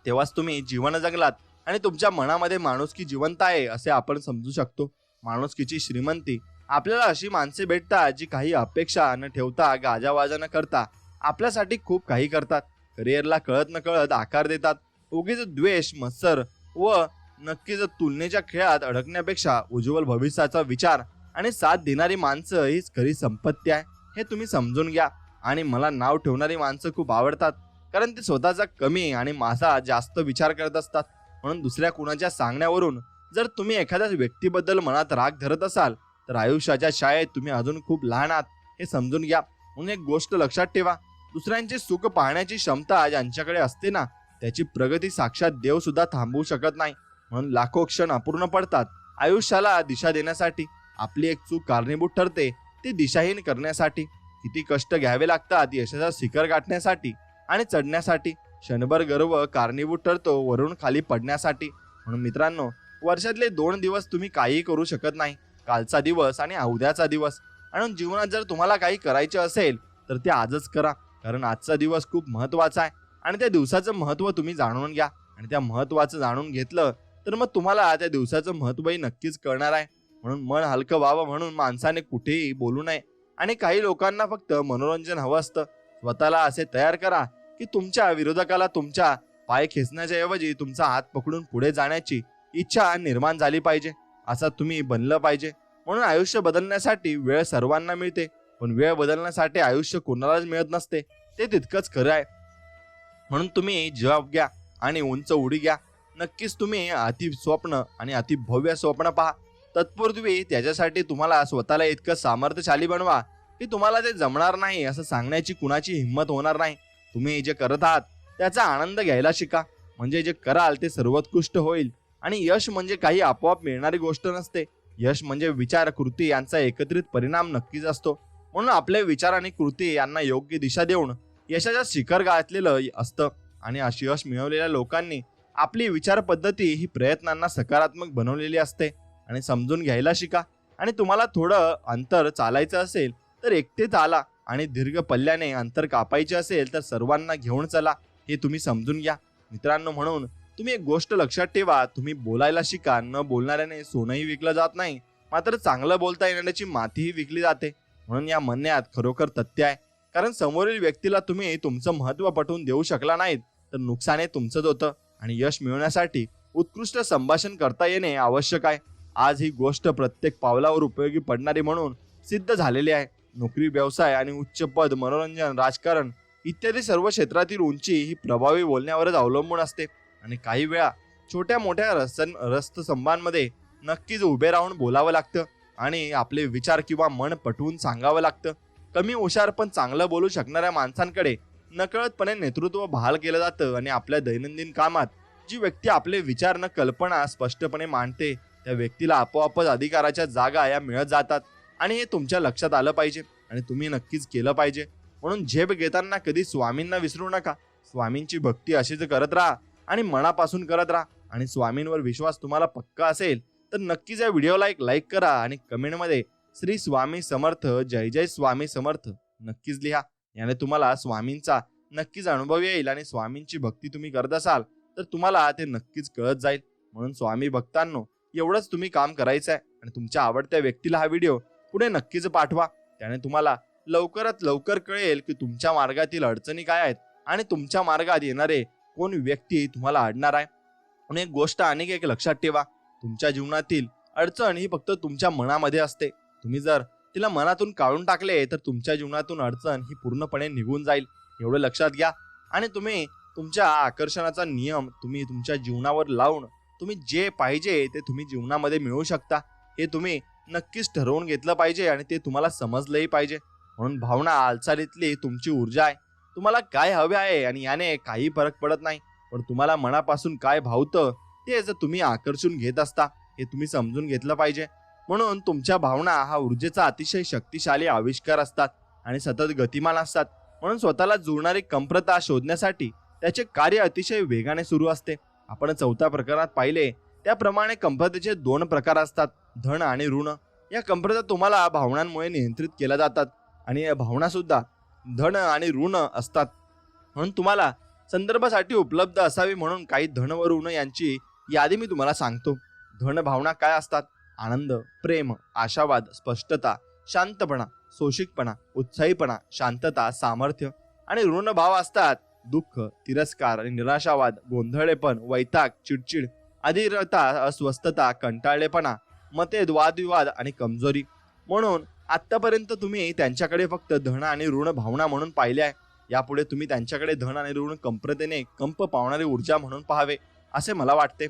तेव्हाच तुम्ही जीवन जगलात आणि तुमच्या मनामध्ये माणुसकी जिवंत आहे असे आपण समजू शकतो. माणुसकीची श्रीमंती आपल्याला अशी माणसे भेटतात जी काही अपेक्षा न ठेवता गाजावाजा न करता आपल्यासाठी खूप काही करतात. करिअरला कळत न कळत आकार देतात. उगीच द्वेष मत्सर व नक्कीच तुलनेच्या खेळात अडकण्यापेक्षा उज्ज्वल भविष्याचा विचार आणि साथ देणारी माणसं हीच खरी संपत्ती आहे, हे तुम्ही समजून घ्या. आणि मला नाव ठेवणारी माणसं खूप आवडतात, कारण ते स्वतःचा कमी आणि माझा जास्त विचार करत असतात. म्हणून दुसऱ्या कुणाच्या सांगण्यावरून जर तुम्ही एखाद्या व्यक्तीबद्दल मनात राग धरत असाल तर आयुष्याच्या शाळेत तुम्ही अजून खूप लहान आहात, हे समजून घ्या. म्हणून एक गोष्ट लक्षात ठेवा, दुसऱ्यांचे सुख पाहण्याची क्षमता ज्यांच्याकडे असते ना, त्याची प्रगती साक्षात देव सुद्धा थांबवू शकत नाही. म्हणून लाखो क्षण अपूर्ण पडतात. आयुष्याला दिशा देण्यासाठी आपली एक चूक कारणीभूत ठरते, ती दिशाहीन करण्यासाठी. किती कष्ट घ्यावे लागतात यशाचा शिखर गाठण्यासाठी आणि चढण्यासाठी. क्षणभर गर्व कारणीभूत ठरतो वरून खाली पडण्यासाठी. म्हणून मित्रांनो, वर्षातले 2 दिवस तुम्ही काहीही करू शकत नाही, कालचा दिवस आणि उद्याचा दिवस. आणि जीवनात जर तुम्हाला काही करायचे असेल तर ते आजच करा, कारण आजचा दिवस खूप महत्त्वाचा आहे. आणि त्या दिवसाचं महत्त्व तुम्ही जाणून घ्या. आणि त्या महत्त्वाचं जाणून घेतलं तर मग तुम्हाला त्या दिवसाचं महत्त्वही नक्कीच कळणार आहे. म्हणून मन हलकं व्हावं म्हणून माणसाने कुठेही बोलू नये. आणि काही लोकांना फक्त मनोरंजन हवं असतं. स्वतःला असे तयार करा की तुमच्या विरोधकाला तुमच्या पाय खेचण्याच्या ऐवजी तुमचा हात पकडून पुढे जाण्याची इच्छा निर्माण झाली पाहिजे. असा तुम्ही बनलं पाहिजे. म्हणून आयुष्य बदलण्यासाठी वेळ सर्वांना मिळते, पण वेळ बदलण्यासाठी आयुष्य कोणालाच मिळत नसते, ते तितकंच खरं आहे. म्हणून तुम्ही जॉब घ्या आणि उंच उडी घ्या. नक्कीच तुम्ही अति स्वप्न आणि अति भव्य स्वप्न पहा. तत्पूर्वी त्याच्यासाठी तुम्हाला स्वतःला इतकं सामर्थ्यशाली बनवा की तुम्हाला ते जमणार नाही असं सांगण्याची कुणाची हिंमत होणार नाही. तुम्ही जे करत आहात त्याचा आनंद घ्यायला शिका, म्हणजे जे कराल ते सर्वोत्कृष्ट होईल. आणि यश म्हणजे काही आपोआप मिळणारी गोष्ट नसते. यश म्हणजे विचार कृती यांचा एकत्रित परिणाम नक्कीच असतो. म्हणून आपले विचार आणि कृती यांना योग्य दिशा देऊन यशाच्या शिखर गाठलेलं असतं. आणि अशी यश मिळवलेल्या लोकांनी आपली विचार पद्धती ही प्रयत्नांना सकारात्मक बनवलेली असते. आणि समजून घ्यायला शिका. आणि तुम्हाला थोडं अंतर चालायचं असेल तर एकटे चाला, आणि दीर्घ पल्ल्याने अंतर कापायचे असेल तर सर्वांना घेऊन चला, हे तुम्ही समजून घ्या. मित्रांनो, म्हणून तुम्ही एक गोष्ट लक्षात ठेवा, तुम्ही बोलायला शिका. न बोलणाऱ्याने सोनंही विकलं जात नाही, मात्र चांगलं बोलता येण्याची मातीही विकली जाते. म्हणून या म्हणण्यात खरोखर तथ्य आहे, कारण समोरील व्यक्तीला तुम्ही तुमचं महत्त्व पटवून देऊ शकला नाहीत तर नुकसान हे तुमचंच होतं. आणि यश मिळवण्यासाठी उत्कृष्ट संभाषण करता येणे आवश्यक आहे. आज ही गोष्ट प्रत्येक पावलावर उपयोगी पडणारी म्हणून सिद्ध झालेली आहे. नोकरी, व्यवसाय आणि उच्च पद, मनोरंजन, राजकारण इत्यादी सर्व क्षेत्रातील उंची ही प्रभावी बोलण्यावरच अवलंबून असते. आणि काही वेळा छोट्या मोठ्या रस्तसंभांमध्ये नक्कीच उभे राहून बोलावं लागतं आणि आपले विचार किंवा मन पटवून सांगावं लागतं. कमी हुशार पण चांगलं बोलू शकणाऱ्या माणसांकडे नकळतपणे नेतृत्व बहाल केलं जातं. आणि आपल्या दैनंदिन कामात जी व्यक्ती आपले विचार न कल्पना स्पष्टपणे मांडते त्या व्यक्तीला आपोआपच अधिकाराच्या जागा या मिळत जातात. आणि हे तुमच्या लक्षात आलं पाहिजे आणि तुम्ही नक्कीच केलं पाहिजे. म्हणून झेप घेताना कधी स्वामींना विसरू नका. स्वामींची भक्ती अशीच करत राहा आणि मनापासून करत राहा. आणि स्वामींवर विश्वास तुम्हाला पक्का असेल तर नक्कीच या व्हिडिओला एक लाईक करा आणि कमेंटमध्ये श्री स्वामी समर्थ, जय जय स्वामी समर्थ नक्कीच लिहा. याने तुम्हाला स्वामींचा नक्कीच अनुभव येईल. आणि स्वामींची भक्ती तुम्ही करत असाल तर तुम्हाला ते नक्कीच कळत जाईल. म्हणून स्वामी भक्तांनो, एवढंच तुम्ही काम करायचं आहे. आणि तुमच्या आवडत्या व्यक्तीला हा व्हिडिओ पुढे नक्कीच पाठवा. त्याने तुम्हाला लवकरात लवकर कळेल की तुमच्या मार्गातील अडचणी काय आहेत आणि तुमच्या मार्गात येणारे कोण व्यक्ती तुम्हाला अडणार आहे. आणि एक गोष्ट आणि एक लक्षात ठेवा, तुमच्या जीवनातील अडचण ही फक्त तुमच्या मनामध्ये असते. तुम्ही जर तिला मनातून काढून टाकले तर तुमच्या जीवनातून अडचण ही पूर्णपणे निघून जाईल, एवढं लक्षात घ्या. आणि तुम्ही तुमच्या आकर्षणाचा नियम तुम्ही तुमच्या जीवनावर लावून तुम्ही जे पाहिजे ते तुम्ही जीवनामध्ये मिळवू शकता, हे तुम्ही नक्कीच ठरवून घेतलं पाहिजे आणि ते तुम्हाला समजलंही पाहिजे. म्हणून भावना हालचालीतली तुमची ऊर्जा आहे. तुम्हाला काय हवे आहे आणि याने काही फरक पडत नाही. पण तुम्हाला मनापासून काय भावतं ते जर तुम्ही आकर्षून घेत असता हे तुम्ही समजून घेतलं पाहिजे. म्हणून तुमच्या भावना हा ऊर्जेचा अतिशय शक्तिशाली आविष्कार असतात आणि सतत गतिमान असतात. म्हणून स्वतःला जुळणारी कमतरता शोधण्यासाठी त्याचे कार्य अतिशय वेगाने सुरू असते. आपण चौथ्या प्रकारात पाहिले त्याप्रमाणे कमतरतेचे 2 प्रकार असतात, धन आणि ऋण. या कमतरता तुम्हाला भावनांमुळे नियंत्रित केल्या जातात आणि या भावना सुद्धा धन आणि ऋण असतात. म्हणून तुम्हाला संदर्भासाठी उपलब्ध असावी म्हणून काही धन व ऋण यांची यादी मी तुम्हाला सांगतो. धन भावना काय असतात? आनंद, प्रेम, आशावाद, स्पष्टता, शांतपणा, सोशिकपणा, उत्साहीपणा, शांतता, सामर्थ्य. आणि ऋण भाव असतात दुःख, तिरस्कार आणि निराशावाद, गोंधळेपण, वैताग, चिडचिड, अधीरता, अस्वस्थता, कंटाळलेपणा, मतभेद, वादविवाद आणि कमजोरी. म्हणून आतापर्यंत तुम्ही त्यांच्याकडे फक्त धन आणि ऋण भावना म्हणून पाहिले आहे. यापुढे तुम्ही त्यांच्याकडे धन आणि ऋण कमतरतेने कंप पावणारी ऊर्जा म्हणून पाहावे असे मला वाटते.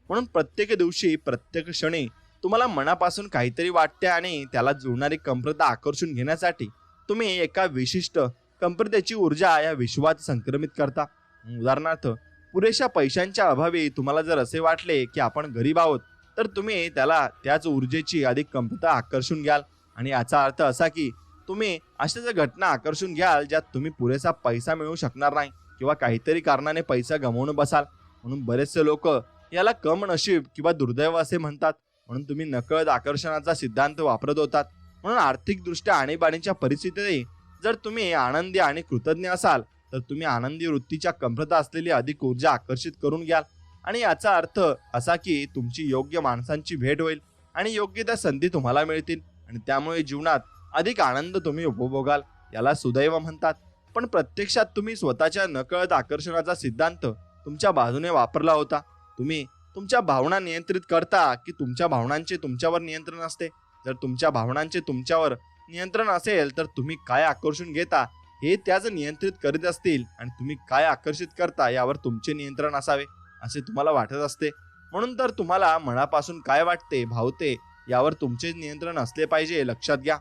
म्हणून प्रत्येक दिवशी, प्रत्येक क्षणी तुम्हाला मनापासून काहीतरी वाटते आणि त्याला जुळणारी कमतरता आकर्षून घेण्यासाठी तुम्ही एका विशिष्ट कमतरतेची ऊर्जा या विश्वात संक्रमित करता. उदाहरणार्थ, पुरेशा पैशांच्या अभावी तुम्हाला जर असे वाटले की आपण गरीब आहोत तर तुम्ही त्याला त्याच ऊर्जेची अधिक कमतरता आकर्षून घ्याल. आणि याचा अर्थ असा की तुम्ही अशाच घटना आकर्षून घ्याल ज्यात तुम्ही पुरेसा पैसा मिळवू शकणार नाही किंवा काहीतरी कारणाने पैसा गमावून बसाल. म्हणून बरेचसे लोक याला कम नशीब किंवा दुर्दैव असे म्हणतात. म्हणून तुम्ही नकळत आकर्षणाचा सिद्धांत वापरत होतात. म्हणून आर्थिकदृष्ट्या आणीबाणीच्या परिस्थितीतही जर तुम्ही आनंदी आणि कृतज्ञ असाल तर तुम्ही आनंदी वृत्तीच्या कमतरता असलेली अधिक ऊर्जा आकर्षित करून घ्याल. आणि याचा अर्थ असा की तुमची योग्य माणसांची भेट होईल आणि योग्य त्या संधी तुम्हाला मिळतील आणि त्यामुळे जीवनात अधिक आनंद तुम्ही उपभोगाल. याला सुदैव म्हणतात. पण प्रत्यक्षात तुम्ही स्वतःच्या नकळत आकर्षणाचा सिद्धांत तुमच्या बाजूने वापरला होता. तुम्ही तुमच्या भावना नियंत्रित करता की तुमच्या भावनांचे तुमच्यावर नियंत्रण असते? जर तुमच्या भावनांचे तुमच्यावर नियंत्रण असेल तर तुम्ही काय आकर्षून घेता हे त्याच नियंत्रित करीत असतील आणि तुम्ही काय आकर्षित करता यावर तुमचे नियंत्रण असावे असे तुम्हाला वाटत असते. म्हणून तर तुम्हाला मनापासून काय वाटते, भावते यावर तुमचे नियंत्रण असले पाहिजे, लक्षात घ्या.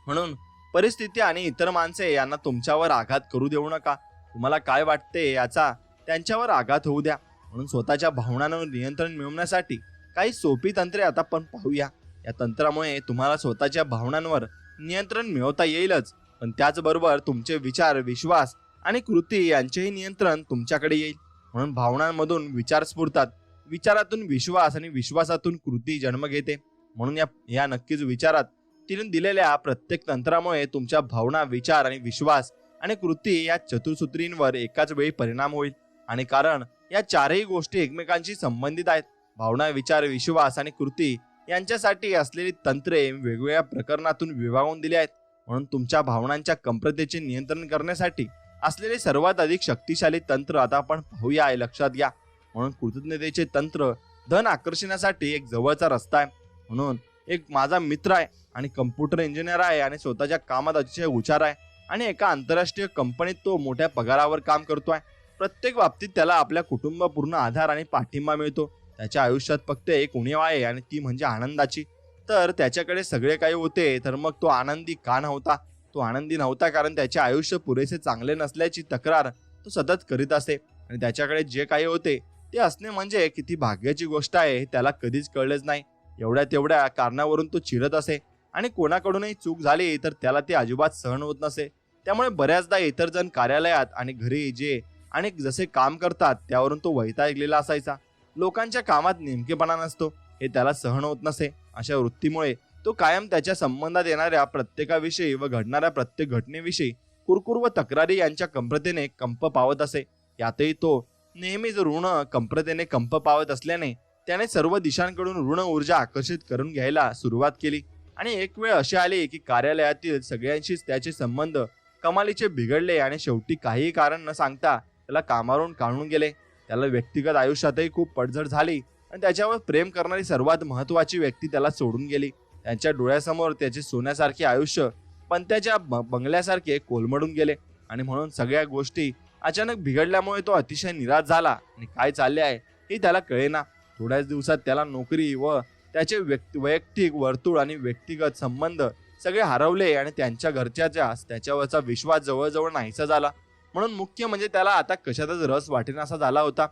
म्हणून परिस्थिती आणि इतर माणसे यांना तुमच्यावर आघात करू देऊ नका. तुम्हाला काय वाटते याचा त्यांच्यावर आघात होऊ द्या. म्हणून स्वतःच्या भावनांवर नियंत्रण मिळवण्यासाठी काही सोपी तंत्रे आता आपण पाहूया. या तंत्रामुळे तुम्हाला स्वतःच्या भावनांवर नियंत्रण मिळवता येईलच, पण त्याचबरोबर तुमचे विचार, विश्वास आणि कृती यांचेही नियंत्रण तुमच्याकडे येईल. म्हणून भावनांमधून विचार स्फुरतात, विचारातून विश्वास आणि विश्वासातून कृती जन्म घेते. म्हणून या नक्कीच विचारात दिलेल्या प्रत्येक तंत्रामुळे तुमच्या भावना, विचार आणि विश्वास आणि कृती या चतुसूत्रींवर एकाच वेळी परिणाम होईल. आणि कारण या चारही गोष्टी एकमेकांशी संबंधित आहेत. भावना, विचार, विश्वास आणि कृती यांच्यासाठी असलेली तंत्रे वेगवेगळ्या प्रकरणातून विभागून दिली आहेत. म्हणून तुमच्या भावनांच्या कमतरतेचे नियंत्रण करण्यासाठी असलेले सर्वात अधिक शक्तिशाली तंत्र आता आपण पाहूया, लक्षात घ्या. म्हणून कृतज्ञतेचे तंत्र धन आकर्षणासाठी एक जवळचा रस्ता आहे. म्हणून एक माझा मित्र आहे आणि कम्प्युटर इंजिनियर आहे आणि स्वतःच्या कामात अतिशय हुशार आहे आणि एका आंतरराष्ट्रीय कंपनीत तो मोठ्या पगारावर काम करतोय. प्रत्येक बाबतीत त्याला आपल्या कुटुंबपूर्ण आधार आणि पाठिंबा मिळतो. त्याच्या आयुष्यात फक्त एक उणीव आहे आणि ती म्हणजे आनंदाची. तर त्याच्याकडे सगळे काही होते तर मग तो आनंदी का नव्हता? तो आनंदी नव्हता कारण त्याचे आयुष्य पुरेसे चांगले नसल्याची तक्रार तो सतत करीत असे आणि त्याच्याकडे जे काही होते ते असणे म्हणजे किती भाग्याची गोष्ट आहे त्याला कधीच कळलेच नाही. एवढ्या तेवढ्या कारणावरून तो चिरत असे आणि कोणाकडूनही चूक झाली तर त्याला ते अजिबात सहन होत नसे. त्यामुळे बऱ्याचदा इतर जण कार्यालयात आणि घरी जे आणि जसे काम करतात त्यावरून तो वैतागलेला असायचा. लोकांच्या कामात नेमकेपणा नसतो हे त्याला सहन होत नसे. अशा वृत्तीमुळे तो कायम त्याच्या संबंधात येणाऱ्या प्रत्येकाविषयी व घडणाऱ्या प्रत्येक घटनेविषयी कुरकुर व तक्रारी यांच्या कमतरतेने कंप पावत असे. यातही तो नेहमीच ऋण कमतरतेने कंप पावत असल्याने त्याने सर्व दिशांकडून ऋण ऊर्जा आकर्षित करून घ्यायला सुरुवात केली. आणि एक वेळ अशी आली की कार्यालयातील सगळ्यांशीच त्याचे संबंध कमालीचे बिघडले आणि शेवटी काही कारण न सांगता त्याला कामावरून काढून गेले. त्याला व्यक्तिगत आयुष्यातही खूप पडझड झाली आणि त्याच्यावर प्रेम करणारी सर्वात महत्त्वाची व्यक्ती त्याला सोडून गेली. त्यांच्या डोळ्यासमोर त्याचे सोन्यासारखे आयुष्य पण त्याच्या बंगल्यासारखे कोलमडून गेले. आणि म्हणून सगळ्या गोष्टी अचानक बिघडल्यामुळे तो अतिशय निराश झाला आणि काय चालले आहे हे त्याला कळेना. थोड्याच दिवसात त्याला नोकरी व त्याचे वैयक्तिक वर्तुळ आणि व्यक्तिगत संबंध सगळे हरवले आणि त्यांच्या घरच्याचा त्याच्यावरचा विश्वास जवळजवळ नाहीसा झाला. म्हणून मुख्य म्हणजे त्याला आता कशातच रस वाटेनासा झाला होता.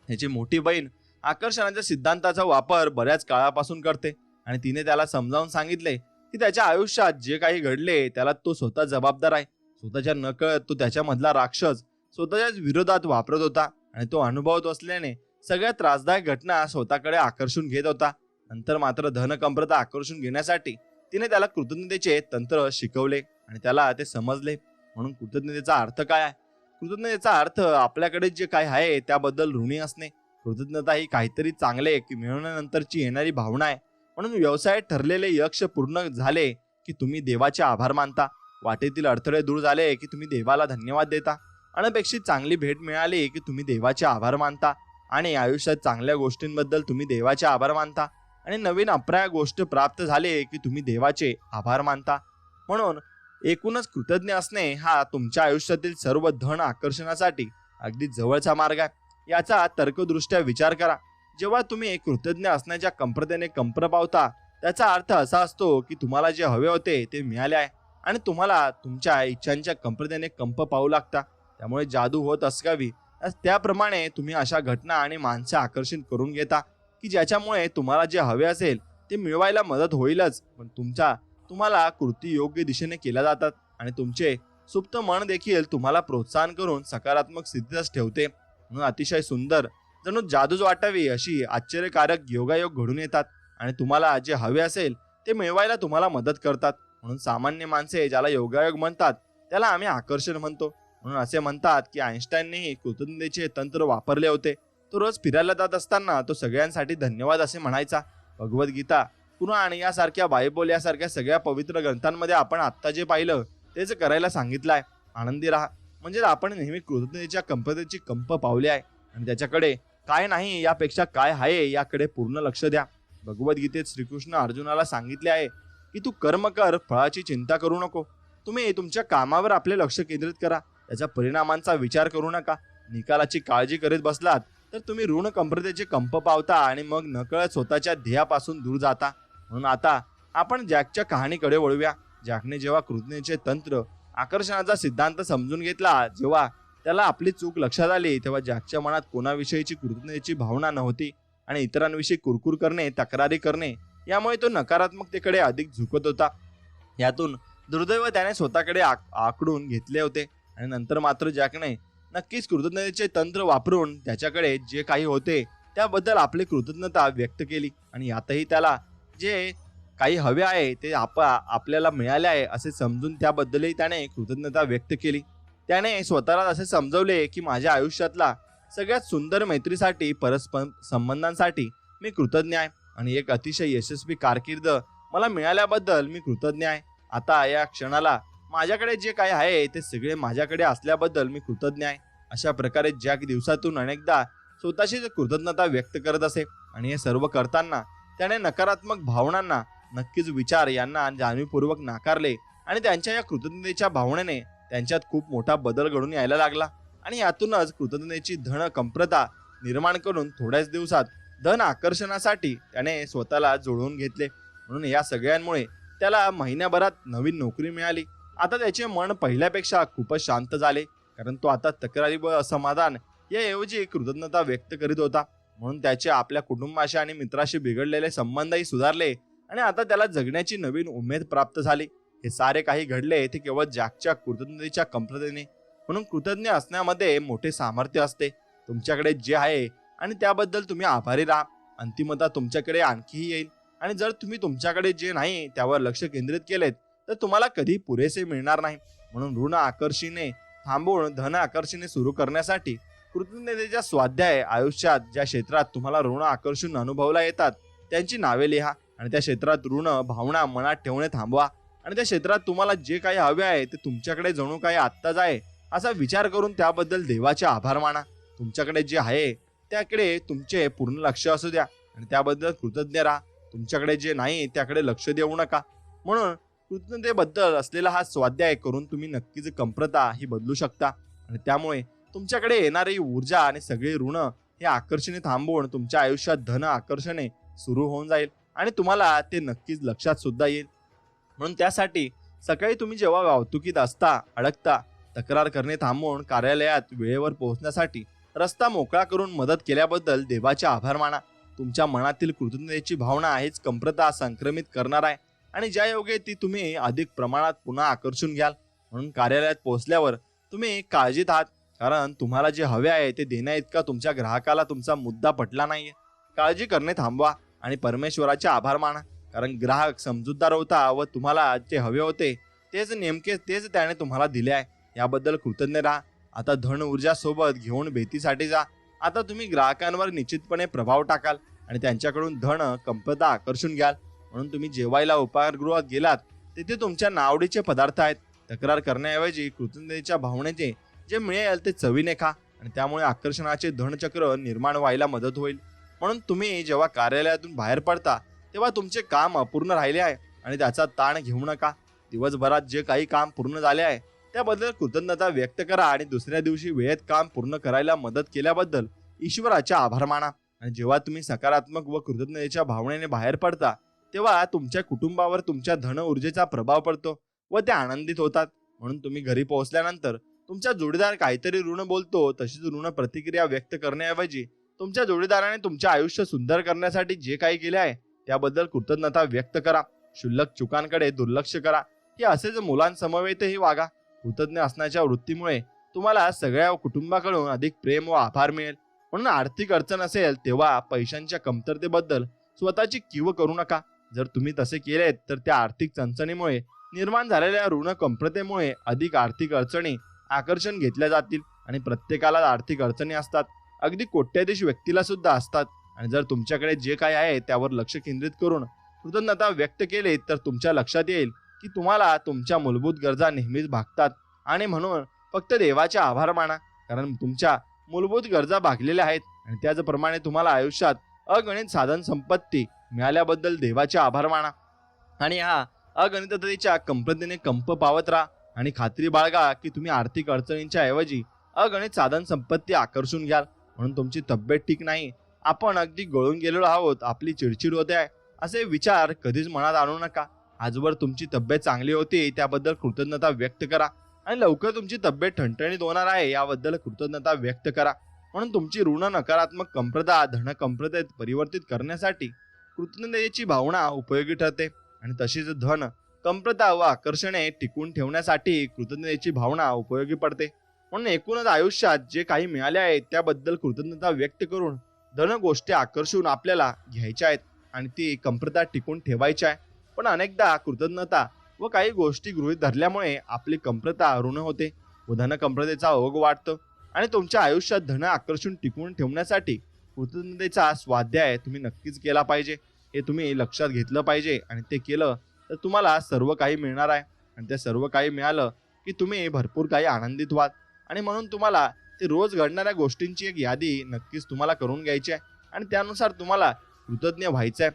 त्याची मोठी बहीण आकर्षणाच्या सिद्धांताचा वापर बऱ्याच काळापासून करते आणि तिने त्याला समजावून सांगितले की त्याच्या आयुष्यात जे काही घडले त्याला तो स्वतः जबाबदार आहे. स्वतःच्या नकळत तो त्याच्यामधला राक्षस स्वतःच्याच विरोधात वापरत होता आणि तो अनुभवत असल्याने सगळ्यात त्रासदायक घटना स्वतःकडे आकर्षून घेत होता. नंतर मात्र धनकंप्रता आकर्षून घेण्यासाठी तिने त्याला कृतज्ञतेचे तंत्र शिकवले आणि त्याला ते समजले. म्हणून कृतज्ञतेचा अर्थ काय आहे? कृतज्ञतेचा अर्थ आपल्याकडे जे काय आहे त्याबद्दल ऋणी असणे. कृतज्ञता ही काहीतरी चांगले की मिळवण्यानंतरची येणारी भावना आहे. म्हणून व्यवसायात ठरलेले यश पूर्ण झाले की तुम्ही देवाचे आभार मानता. वाटेतील अडथळे दूर झाले की तुम्ही देवाला धन्यवाद देता. अनपेक्षित चांगली भेट मिळाली की तुम्ही देवाचे आभार मानता आणि आयुष्यात चांगल्या गोष्टींबद्दल तुम्ही देवाचे आभार मानता आणि नवीन अप्राय गोष्ट प्राप्त झाले की तुम्ही देवाचे आभार मानता. म्हणून एकूणच कृतज्ञ असणे हा तुमच्या आयुष्यातील सर्व धन आकर्षणासाठी अगदी जवळचा मार्ग आहे. याचा तर्कदृष्ट्या विचार करा. जेव्हा तुम्ही कृतज्ञ असण्याच्या कंप्रतेने कंप पावता त्याचा अर्थ असा असतो की तुम्हाला जे हवे होते ते मिळाले आहे आणि तुम्हाला तुमच्या इच्छांच्या कंप्रतेने कंप पाहू लागता. त्यामुळे जादू होत असावी त्याप्रमाणे तुम्ही अशा घटना आणि माणसे आकर्षित करून घेता की ज्याच्यामुळे तुम्हाला जे हवे असेल ते मिळवायला मदत होईलच, पण तुम्हाला कृती योग्य दिशेने केल्या जातात आणि तुमचे सुप्त मन देखील तुम्हाला प्रोत्साहन करून सकारात्मक स्थितीतच ठेवते. म्हणून अतिशय सुंदर जणू जादूच वाटावी अशी आश्चर्यकारक योगायोग घडून येतात आणि तुम्हाला जे हवे असेल ते मिळवायला तुम्हाला मदत करतात. म्हणून सामान्य माणसे ज्याला योगायोग म्हणतात त्याला आम्ही आकर्षण म्हणतो. म्हणून असे म्हणतात की आईन्स्टाईननेही कृतज्ञतेचे तंत्र वापरले होते. तो रोज फिरायला जात असताना तो सगळ्यांसाठी धन्यवाद असे म्हणायचा. भगवद्गीता, कुराण यासारख्या बायबल यासारख्या सगळ्या पवित्र ग्रंथांमध्ये आपण आत्ता जे पाहिलं तेच करायला सांगितलं आहे. आनंदी राहा म्हणजे आपण नेहमी कृतज्ञतेच्या कंपतेची कंप पावले आहे आणि त्याच्याकडे काय नाही यापेक्षा काय आहे याकडे पूर्ण लक्ष द्या. भगवद्गीतेत श्रीकृष्ण अर्जुनाला सांगितले आहे की तू कर्म कर, फळाची चिंता करू नको. तुम्ही तुमच्या कामावर आपले लक्ष केंद्रित करा. त्याच्या परिणामांचा विचार करू नका. निकालाची काळजी करीत बसलात तर तुम्ही ऋण कंप्रतेचे कंप पावता आणि मग नकळत स्वतःच्या ध्येयापासून दूर जाता. म्हणून आता आपण जॅकच्या कहाणीकडे वळूया. जॅकने जेव्हा कृतज्ञतेचे तंत्र आकर्षणाचा सिद्धांत समजून घेतला, जेव्हा त्याला आपली चूक लक्षात आली, तेव्हा जॅकच्या मनात कोणाविषयीची कृतज्ञतेची भावना नव्हती आणि इतरांविषयी कुरकुर करणे, तक्रारी करणे यामुळे तो नकारात्मकतेकडे अधिक झुकत होता. यातून दुर्दैव त्याने स्वतःकडे आकडून घेतले होते आणि नंतर मात्र जॅकने नक्कीच कृतज्ञतेचे तंत्र वापरून त्याच्याकडे जे काही होते त्याबद्दल आपली कृतज्ञता व्यक्त केली आणि यातही त्याला जे काही हवे आहे ते आपल्याला मिळाले आहे असे समजून त्याबद्दलही त्याने कृतज्ञता व्यक्त केली. त्याने स्वतःला असे समजवले की माझ्या आयुष्यातला सगळ्यात सुंदर मैत्रीसाठी, परस्पर संबंधांसाठी मी कृतज्ञ आहे आणि एक अतिशय यशस्वी कारकीर्द मला मिळाल्याबद्दल मी कृतज्ञ आहे. आता या क्षणाला माझ्याकडे जे काही आहे ते सगळे माझ्याकडे असल्याबद्दल मी कृतज्ञ आहे. अशा प्रकारे जॅक दिवसातून अनेकदा स्वतःची कृतज्ञता व्यक्त करत असे आणि हे सर्व करताना त्याने नकारात्मक भावनांना, नक्कीच विचार यांना जाणीवपूर्वक नाकारले आणि त्यांच्या या कृतज्ञतेच्या भावनेने त्यांच्यात खूप मोठा बदल घडून यायला लागला आणि यातूनच कृतज्ञतेची धन कंप्रता निर्माण करून थोड्याच दिवसात धन आकर्षणासाठी त्याने स्वतःला जुळवून घेतले. म्हणून या सगळ्यांमुळे त्याला महिन्याभरात नवीन नोकरी मिळाली. आता त्याचे मन पहिल्यापेक्षा खूपच शांत झाले, कारण तो आता तक्रारी व असमाधान याऐवजी कृतज्ञता व्यक्त करीत होता. म्हणून त्याचे आपल्या कुटुंबाशी आणि मित्राशी बिघडलेले संबंधही सुधारले आणि आता त्याला जगण्याची नवीन उमेद प्राप्त झाली. हे सारे काही घडले ते केवळ जॅकच्या कृतज्ञतेच्या कंप्रतेने. म्हणून कृतज्ञ असण्यामध्ये मोठे सामर्थ्य असते. तुमच्याकडे जे आहे आणि त्याबद्दल तुम्ही आभारी राहा. अंतिमतः तुमच्याकडे आणखीही येईल आणि जर तुम्ही तुमच्याकडे जे नाही त्यावर लक्ष केंद्रित केलेत तर तुम्हाला कधी पुरेसे मिळणार नाही. म्हणून ऋण आकर्षणे थांबवून धन आकर्षणे सुरू करण्यासाठी कृतज्ञतेच्या स्वाध्याय आयुष्यात ज्या क्षेत्रात तुम्हाला ऋण आकर्षण अनुभवला येतात त्यांची नावे लिहा आणि त्या क्षेत्रात ऋण भावना मनात ठेवणे थांबवा आणि त्या क्षेत्रात तुम्हाला जे काही हवे आहे ते तुमच्याकडे जणू काही आत्ताच आहे असा विचार करून त्याबद्दल देवाचे आभार माना. तुमच्याकडे जे आहे त्याकडे तुमचे पूर्ण लक्ष असू द्या आणि त्याबद्दल कृतज्ञ राहा. तुमच्याकडे जे नाही त्याकडे लक्ष देऊ नका. म्हणून कृतज्ञतेबद्दल असलेला हा स्वाध्याय करून तुम्ही नक्कीच कंप्रता ही बदलू शकता आणि त्यामुळे तुमच्याकडे येणारी ऊर्जा आणि सगळे ऋण हे आकर्षणे थांबवून तुमच्या आयुष्यात धन आकर्षणे सुरू होऊन जाईल आणि तुम्हाला ते नक्कीच लक्षात सुद्धा येईल. म्हणून त्यासाठी सकाळी तुम्ही जेव्हा वाहतुकीत असता, अडकता तक्रार करणे थांबवून कार्यालयात वेळेवर पोहोचण्यासाठी रस्ता मोकळा करून मदत केल्याबद्दल देवाचे आभार माना. तुमच्या मनातील कृतज्ञतेची भावना हेच कमतरता संक्रमित करणार आहे आणि ज्या योगे ती तुम्ही अधिक प्रमाणात पुन्हा आकर्षून घ्याल. म्हणून कार्यालयात पोहोचल्यावर तुम्ही काळजीत आहात, कारण तुम्हाला जे हवे आहे ते देण्या इतका तुमच्या ग्राहकाला तुमचा मुद्दा पटला नाहीये. काळजी करणे थांबवा आणि परमेश्वराचे आभार माना, कारण ग्राहक समजूतदार होता व तुम्हाला जे हवे होते तेच त्याने तुम्हाला दिले आहे. याबद्दल कृतज्ञ राहा. आता धन ऊर्जा सोबत घेऊन भेटीसाठी जा. आता तुम्ही ग्राहकांवर निश्चितपणे प्रभाव टाकाल आणि त्यांच्याकडून धन कमतरता आकर्षून घ्याल. म्हणून तुम्ही जेवायला उपाहारगृहात गेलात तिथे तुमच्या नावडीचे पदार्थ आहेत. तक्रार करण्याऐवजी कृतज्ञतेच्या भावनेचे जे मिळेल ते चवीने खा आणि त्यामुळे आकर्षणाचे धनचक्र निर्माण व्हायला मदत होईल. म्हणून तुम्ही जेव्हा कार्यालयातून बाहेर पडता तेव्हा तुमचे काम अपूर्ण राहिले आहे आणि त्याचा ताण घेऊ नका. दिवसभरात जे काही काम पूर्ण झाले आहे त्याबद्दल कृतज्ञता व्यक्त करा आणि दुसऱ्या दिवशी वेळेत काम पूर्ण करायला मदत केल्याबद्दल ईश्वराचे आभार माना. आणि जेव्हा तुम्ही सकारात्मक व कृतज्ञतेच्या भावनेने बाहेर पडता तेव्हा तुमच्या कुटुंबावर तुमच्या धन ऊर्जेचा प्रभाव पडतो व ते आनंदित होतात. म्हणून तुम्ही घरी पोहोचल्यानंतर तुमच्या जोडीदार काहीतरी ऋण बोलतो, तशीच ऋण प्रतिक्रिया व्यक्त करण्याऐवजी तुमच्या जोडीदाराने तुमचे आयुष्य सुंदर करण्यासाठी जे काही केले आहे त्याबद्दल कृतज्ञता व्यक्त करा. क्षुल्लक चुकांकडे दुर्लक्ष करा की असेच मुलांसमवेतही वागा. कृतज्ञ असण्याच्या वृत्तीमुळे तुम्हाला सगळ्या कुटुंबाकडून अधिक प्रेम व आभार मिळेल. म्हणून आर्थिक अडचण असेल तेव्हा पैशांच्या कमतरतेबद्दल स्वतःची कीव करू नका. जर तुम्ही तसे केलेत तर त्या आर्थिक चणचणीमुळे निर्माण झालेल्या ऋण कमतरतेमुळे अधिक आर्थिक अडचणी आकर्षण घेतल्या जातील आणि प्रत्येकाला आर्थिक अडचणी असतात, अगदी कोट्याधीश व्यक्तीला सुद्धा असतात. आणि जर तुमच्याकडे जे काही आहे त्यावर लक्ष केंद्रित करून कृतज्ञता व्यक्त केली तर तुमच्या लक्षात येईल की तुम्हाला तुमच्या मूलभूत गरजा नेहमीच भागतात. आणि म्हणून फक्त देवाचे आभार माना, कारण तुमच्या मूलभूत गरजा भागलेल्या आहेत आणि त्याचप्रमाणे तुम्हाला आयुष्यात अगणित साधन संपत्ती मिळाल्याबद्दल देवाचे आभार माना. आणि हा अगणिततेच्या कमतरतेने कंप पावत राहा आणि खात्री बाळगा की तुम्ही आर्थिक अडचणींच्या ऐवजी अगणित साधन संपत्ती आकर्षून घ्याल. म्हणून तुमची तब्येत ठीक नाही, आपण अगदी गळून गेलेलो आहोत, आपली चिडचिड होते आहे, असे विचार कधीच मनात आणू नका. आजवर तुमची तब्येत चांगली होती त्याबद्दल कृतज्ञता व्यक्त करा आणि लवकर तुमची तब्येत ठणठणीत होणार आहे याबद्दल कृतज्ञता व्यक्त करा. म्हणून तुमची ऋण नकारात्मक कमतरता धन कमतरतेत परिवर्तित करण्यासाठी कृतज्ञतेची भावना उपयोगी ठरते आणि तशीच धन कमतरता व आकर्षणे टिकून ठेवण्यासाठी कृतज्ञतेची भावना उपयोगी पडते. म्हणून एकूणच आयुष्यात जे काही मिळाले आहे त्याबद्दल कृतज्ञता व्यक्त करून धन गोष्टी आकर्षून आपल्याला घ्यायच्या आहेत आणि ती कमतरता टिकून ठेवायची आहे. पण अनेकदा कृतज्ञता व काही गोष्टी गृहीत धरल्यामुळे आपली कमतरता ऋण होते व धन कमतरतेचा ओघ वाढतो. आणि तुमच्या आयुष्यात धन आकर्षून टिकवून ठेवण्यासाठी कृतज्ञतेचा स्वाध्याय तुम्ही नक्कीच केला पाहिजे. हे तुम्ही लक्षात घेतलं पाहिजे आणि ते केलं तर तुम्हाला सर्व काही मिळणार आहे आणि ते सर्व काही मिळालं की तुम्ही भरपूर काही आनंदित व्हाल. आणि म्हणून तुम्हाला ते रोज घडणाऱ्या गोष्टींची एक यादी नक्कीच तुम्हाला करून घ्यायची आहे आणि त्यानुसार तुम्हाला कृतज्ञ व्हायचं आहे.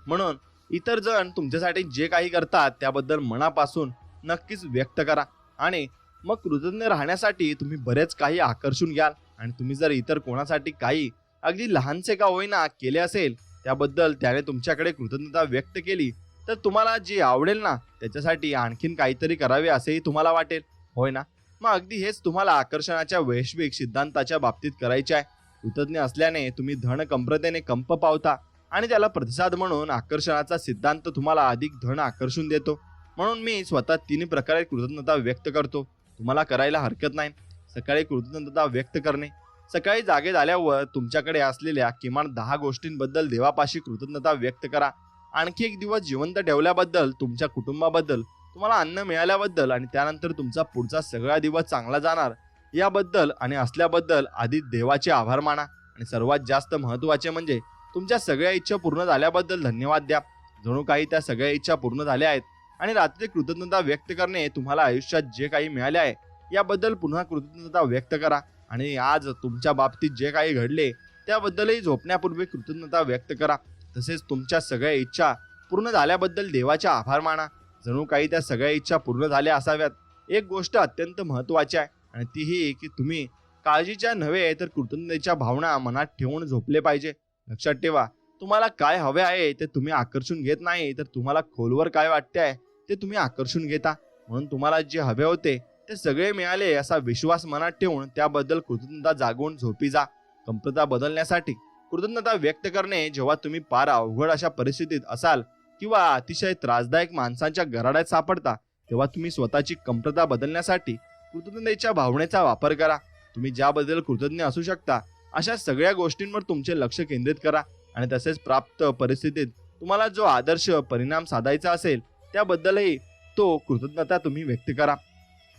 म्हणून इतर जण तुमच्यासाठी जे काही करतात त्याबद्दल मनापासून नक्कीच व्यक्त करा आणि मग कृतज्ञ राहण्यासाठी तुम्ही बरेच काही आकर्षून घ्याल. आणि तुम्ही जर इतर कोणासाठी काही अगदी लहानसे का होईना केले असेल त्याबद्दल त्याने तुमच्याकडे कृतज्ञता व्यक्त केली तर तुम्हाला जे आवडेल ना त्याच्यासाठी आणखीन काहीतरी करावे असेही तुम्हाला वाटेल, होय ना? मग अगदी हेच तुम्हाला आकर्षणाच्या वैश्विक सिद्धांताच्या बाबतीत करायचे आहे. कृतज्ञ असल्याने तुम्ही धन कमतरतेने कंप पावता आणि त्याला प्रतिसाद म्हणून आकर्षणाचा सिद्धांत तुम्हाला अधिक धन आकर्षून देतो. म्हणून मी स्वतः तिन्ही प्रकारे कृतज्ञता व्यक्त करतो. तुम्हाला करायला हरकत नाही. सकाळी कृतज्ञता व्यक्त करणे. सकाळी जागे झाल्यावर तुमच्याकडे असलेल्या किमान 10 गोष्टींबद्दल देवापाशी कृतज्ञता व्यक्त करा. आणखी एक दिवस जिवंत ठेवल्याबद्दल, तुमच्या कुटुंबाबद्दल, तुम्हाला अन्न मिळाल्याबद्दल आणि त्यानंतर तुमचा पुढचा सगळा दिवस चांगला जाणार याबद्दल आणि असल्याबद्दल आधी देवाचे आभार माना. आणि सर्वात जास्त महत्त्वाचे म्हणजे तुमच्या सगळ्या इच्छा पूर्ण झाल्याबद्दल धन्यवाद द्या. जणू काही त्या सगळ्या इच्छा पूर्ण झाल्या आहेत. आणि रात्री कृतज्ञता व्यक्त करणे. तुम्हाला आयुष्यात जे काही मिळाले आहे याबद्दल पुन्हा कृतज्ञता व्यक्त करा. आणि आज तुमच्या बाबतीत जे काही घडले त्याबद्दलही झोपण्यापूर्वी कृतज्ञता व्यक्त करा. तसेच तुमच्या सगळ्या इच्छा पूर्ण झाल्याबद्दल देवाचे आभार माना. जणू काही त्या सगळ्या इच्छा पूर्ण झाल्या असाव्यात. एक गोष्ट अत्यंत महत्त्वाची आहे आणि ती ही की तुम्ही काळजीच्या नव्हे तर कृतज्ञतेच्या भावना मनात ठेवून झोपले पाहिजे. लक्षात ठेवा, तुम्हाला काय हवे आहे ते तुम्ही आकर्षून घेत नाही तर तुम्हाला खोलवर काय वाटते आहे ते तुम्ही आकर्षून घेता. म्हणून तुम्हाला जे हवे होते ते सगळे मिळाले असा विश्वास मनात ठेवून त्याबद्दल कृतज्ञता जागवून झोपी जा. कमतरता बदलण्यासाठी कृतज्ञता व्यक्त करणे जेव्हा तुम्ही फार अवघड अशा परिस्थितीत असाल किंवा अतिशय त्रासदायक माणसांच्या गराड्यात सापडता, तेव्हा तुम्ही स्वतःची कमतरता बदलण्यासाठी कृतज्ञतेच्या भावनेचा वापर करा. तुम्ही ज्याबद्दल कृतज्ञ असू शकता अशा सगळ्या गोष्टींवर तुमचे लक्ष केंद्रित करा आणि तसेच प्राप्त परिस्थितीत तुम्हाला जो आदर्श परिणाम साधायचा असेल त्याबद्दलही तो कृतज्ञता तुम्ही व्यक्त करा.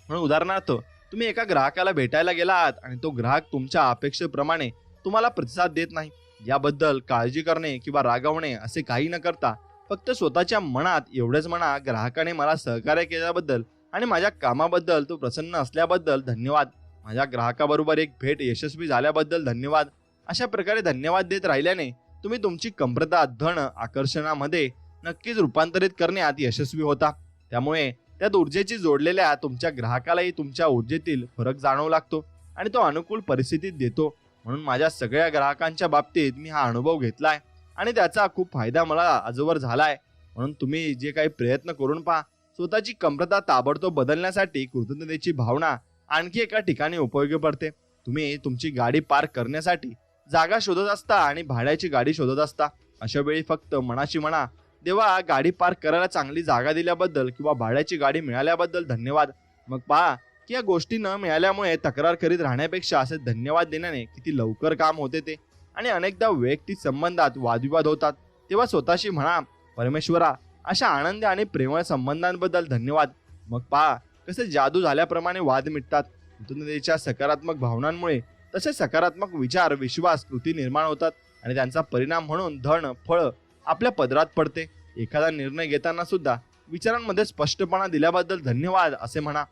म्हणून उदाहरणार्थ, तुम्ही एका ग्राहकाला भेटायला गेलात आणि तो ग्राहक तुमच्या अपेक्षेप्रमाणे तुम्हाला प्रतिसाद देत नाही. याबद्दल काळजी करणे किंवा रागावणे असे काही न करता फक्त स्वतःच्या मनात एवढेच म्हणा, ग्राहकाने मला सहकार्य केल्याबद्दल आणि माझ्या कामाबद्दल तो प्रसन्न असल्याबद्दल धन्यवाद. माझ्या ग्राहकाबरोबर एक भेट यशस्वी झाल्याबद्दल धन्यवाद. अशा प्रकारे धन्यवाद देत राहिल्याने तुम्ही तुमची कमतरता धन आकर्षणामध्ये नक्कीच रूपांतरित करण्यात यशस्वी होता. त्यामुळे त्यात ऊर्जेची जोडलेल्या तुमच्या ग्राहकालाही तुमच्या ऊर्जेतील फरक जाणवू लागतो आणि तो अनुकूल परिस्थितीत देतो. म्हणून माझ्या सगळ्या ग्राहकांच्या बाबतीत मी हा अनुभव घेतलाय आणि त्याचा खूप फायदा मला आजवर झालाय. म्हणून तुम्ही जे काही प्रयत्न करून पहा, स्वतःची कमतरता ताबडतोब बदलण्यासाठी कृतज्ञतेची भावना आणखी एका ठिकाणी उपयोगी पडते. तुम्ही तुमची गाडी पार्क करण्यासाठी जागा शोधत असता आणि भाड्याची गाडी शोधत असता. अशा वेळी फक्त मनाशी म्हणा, देवा, गाडी पार्क करायला चांगली जागा दिल्याबद्दल किंवा भाड्याची गाडी मिळाल्याबद्दल धन्यवाद. मग पहा की या गोष्टी न मिळाल्यामुळे तक्रार करीत राहण्यापेक्षा असे धन्यवाद देण्याने किती लवकर काम होते ते. आणि अनेकदा वैयक्तिक संबंधात वादविवाद होतात, तेव्हा स्वतःशी म्हणा, परमेश्वरा, अशा आनंदी आणि प्रेमळ संबंधांबद्दल धन्यवाद. मग पहा कसे जादू झाल्याप्रमाणे वाद मिटतात. कृतज्ञतेच्या सकारात्मक भावनांमुळे तसे सकारात्मक विचार, विश्वास, कृती निर्माण होतात आणि त्यांचा परिणाम म्हणून धन, फळ आपल्या पदरात पडते. एखादा निर्णय घेताना सुद्धा विचारांमध्ये स्पष्टपणा दिल्याबद्दल धन्यवाद असे म्हणा.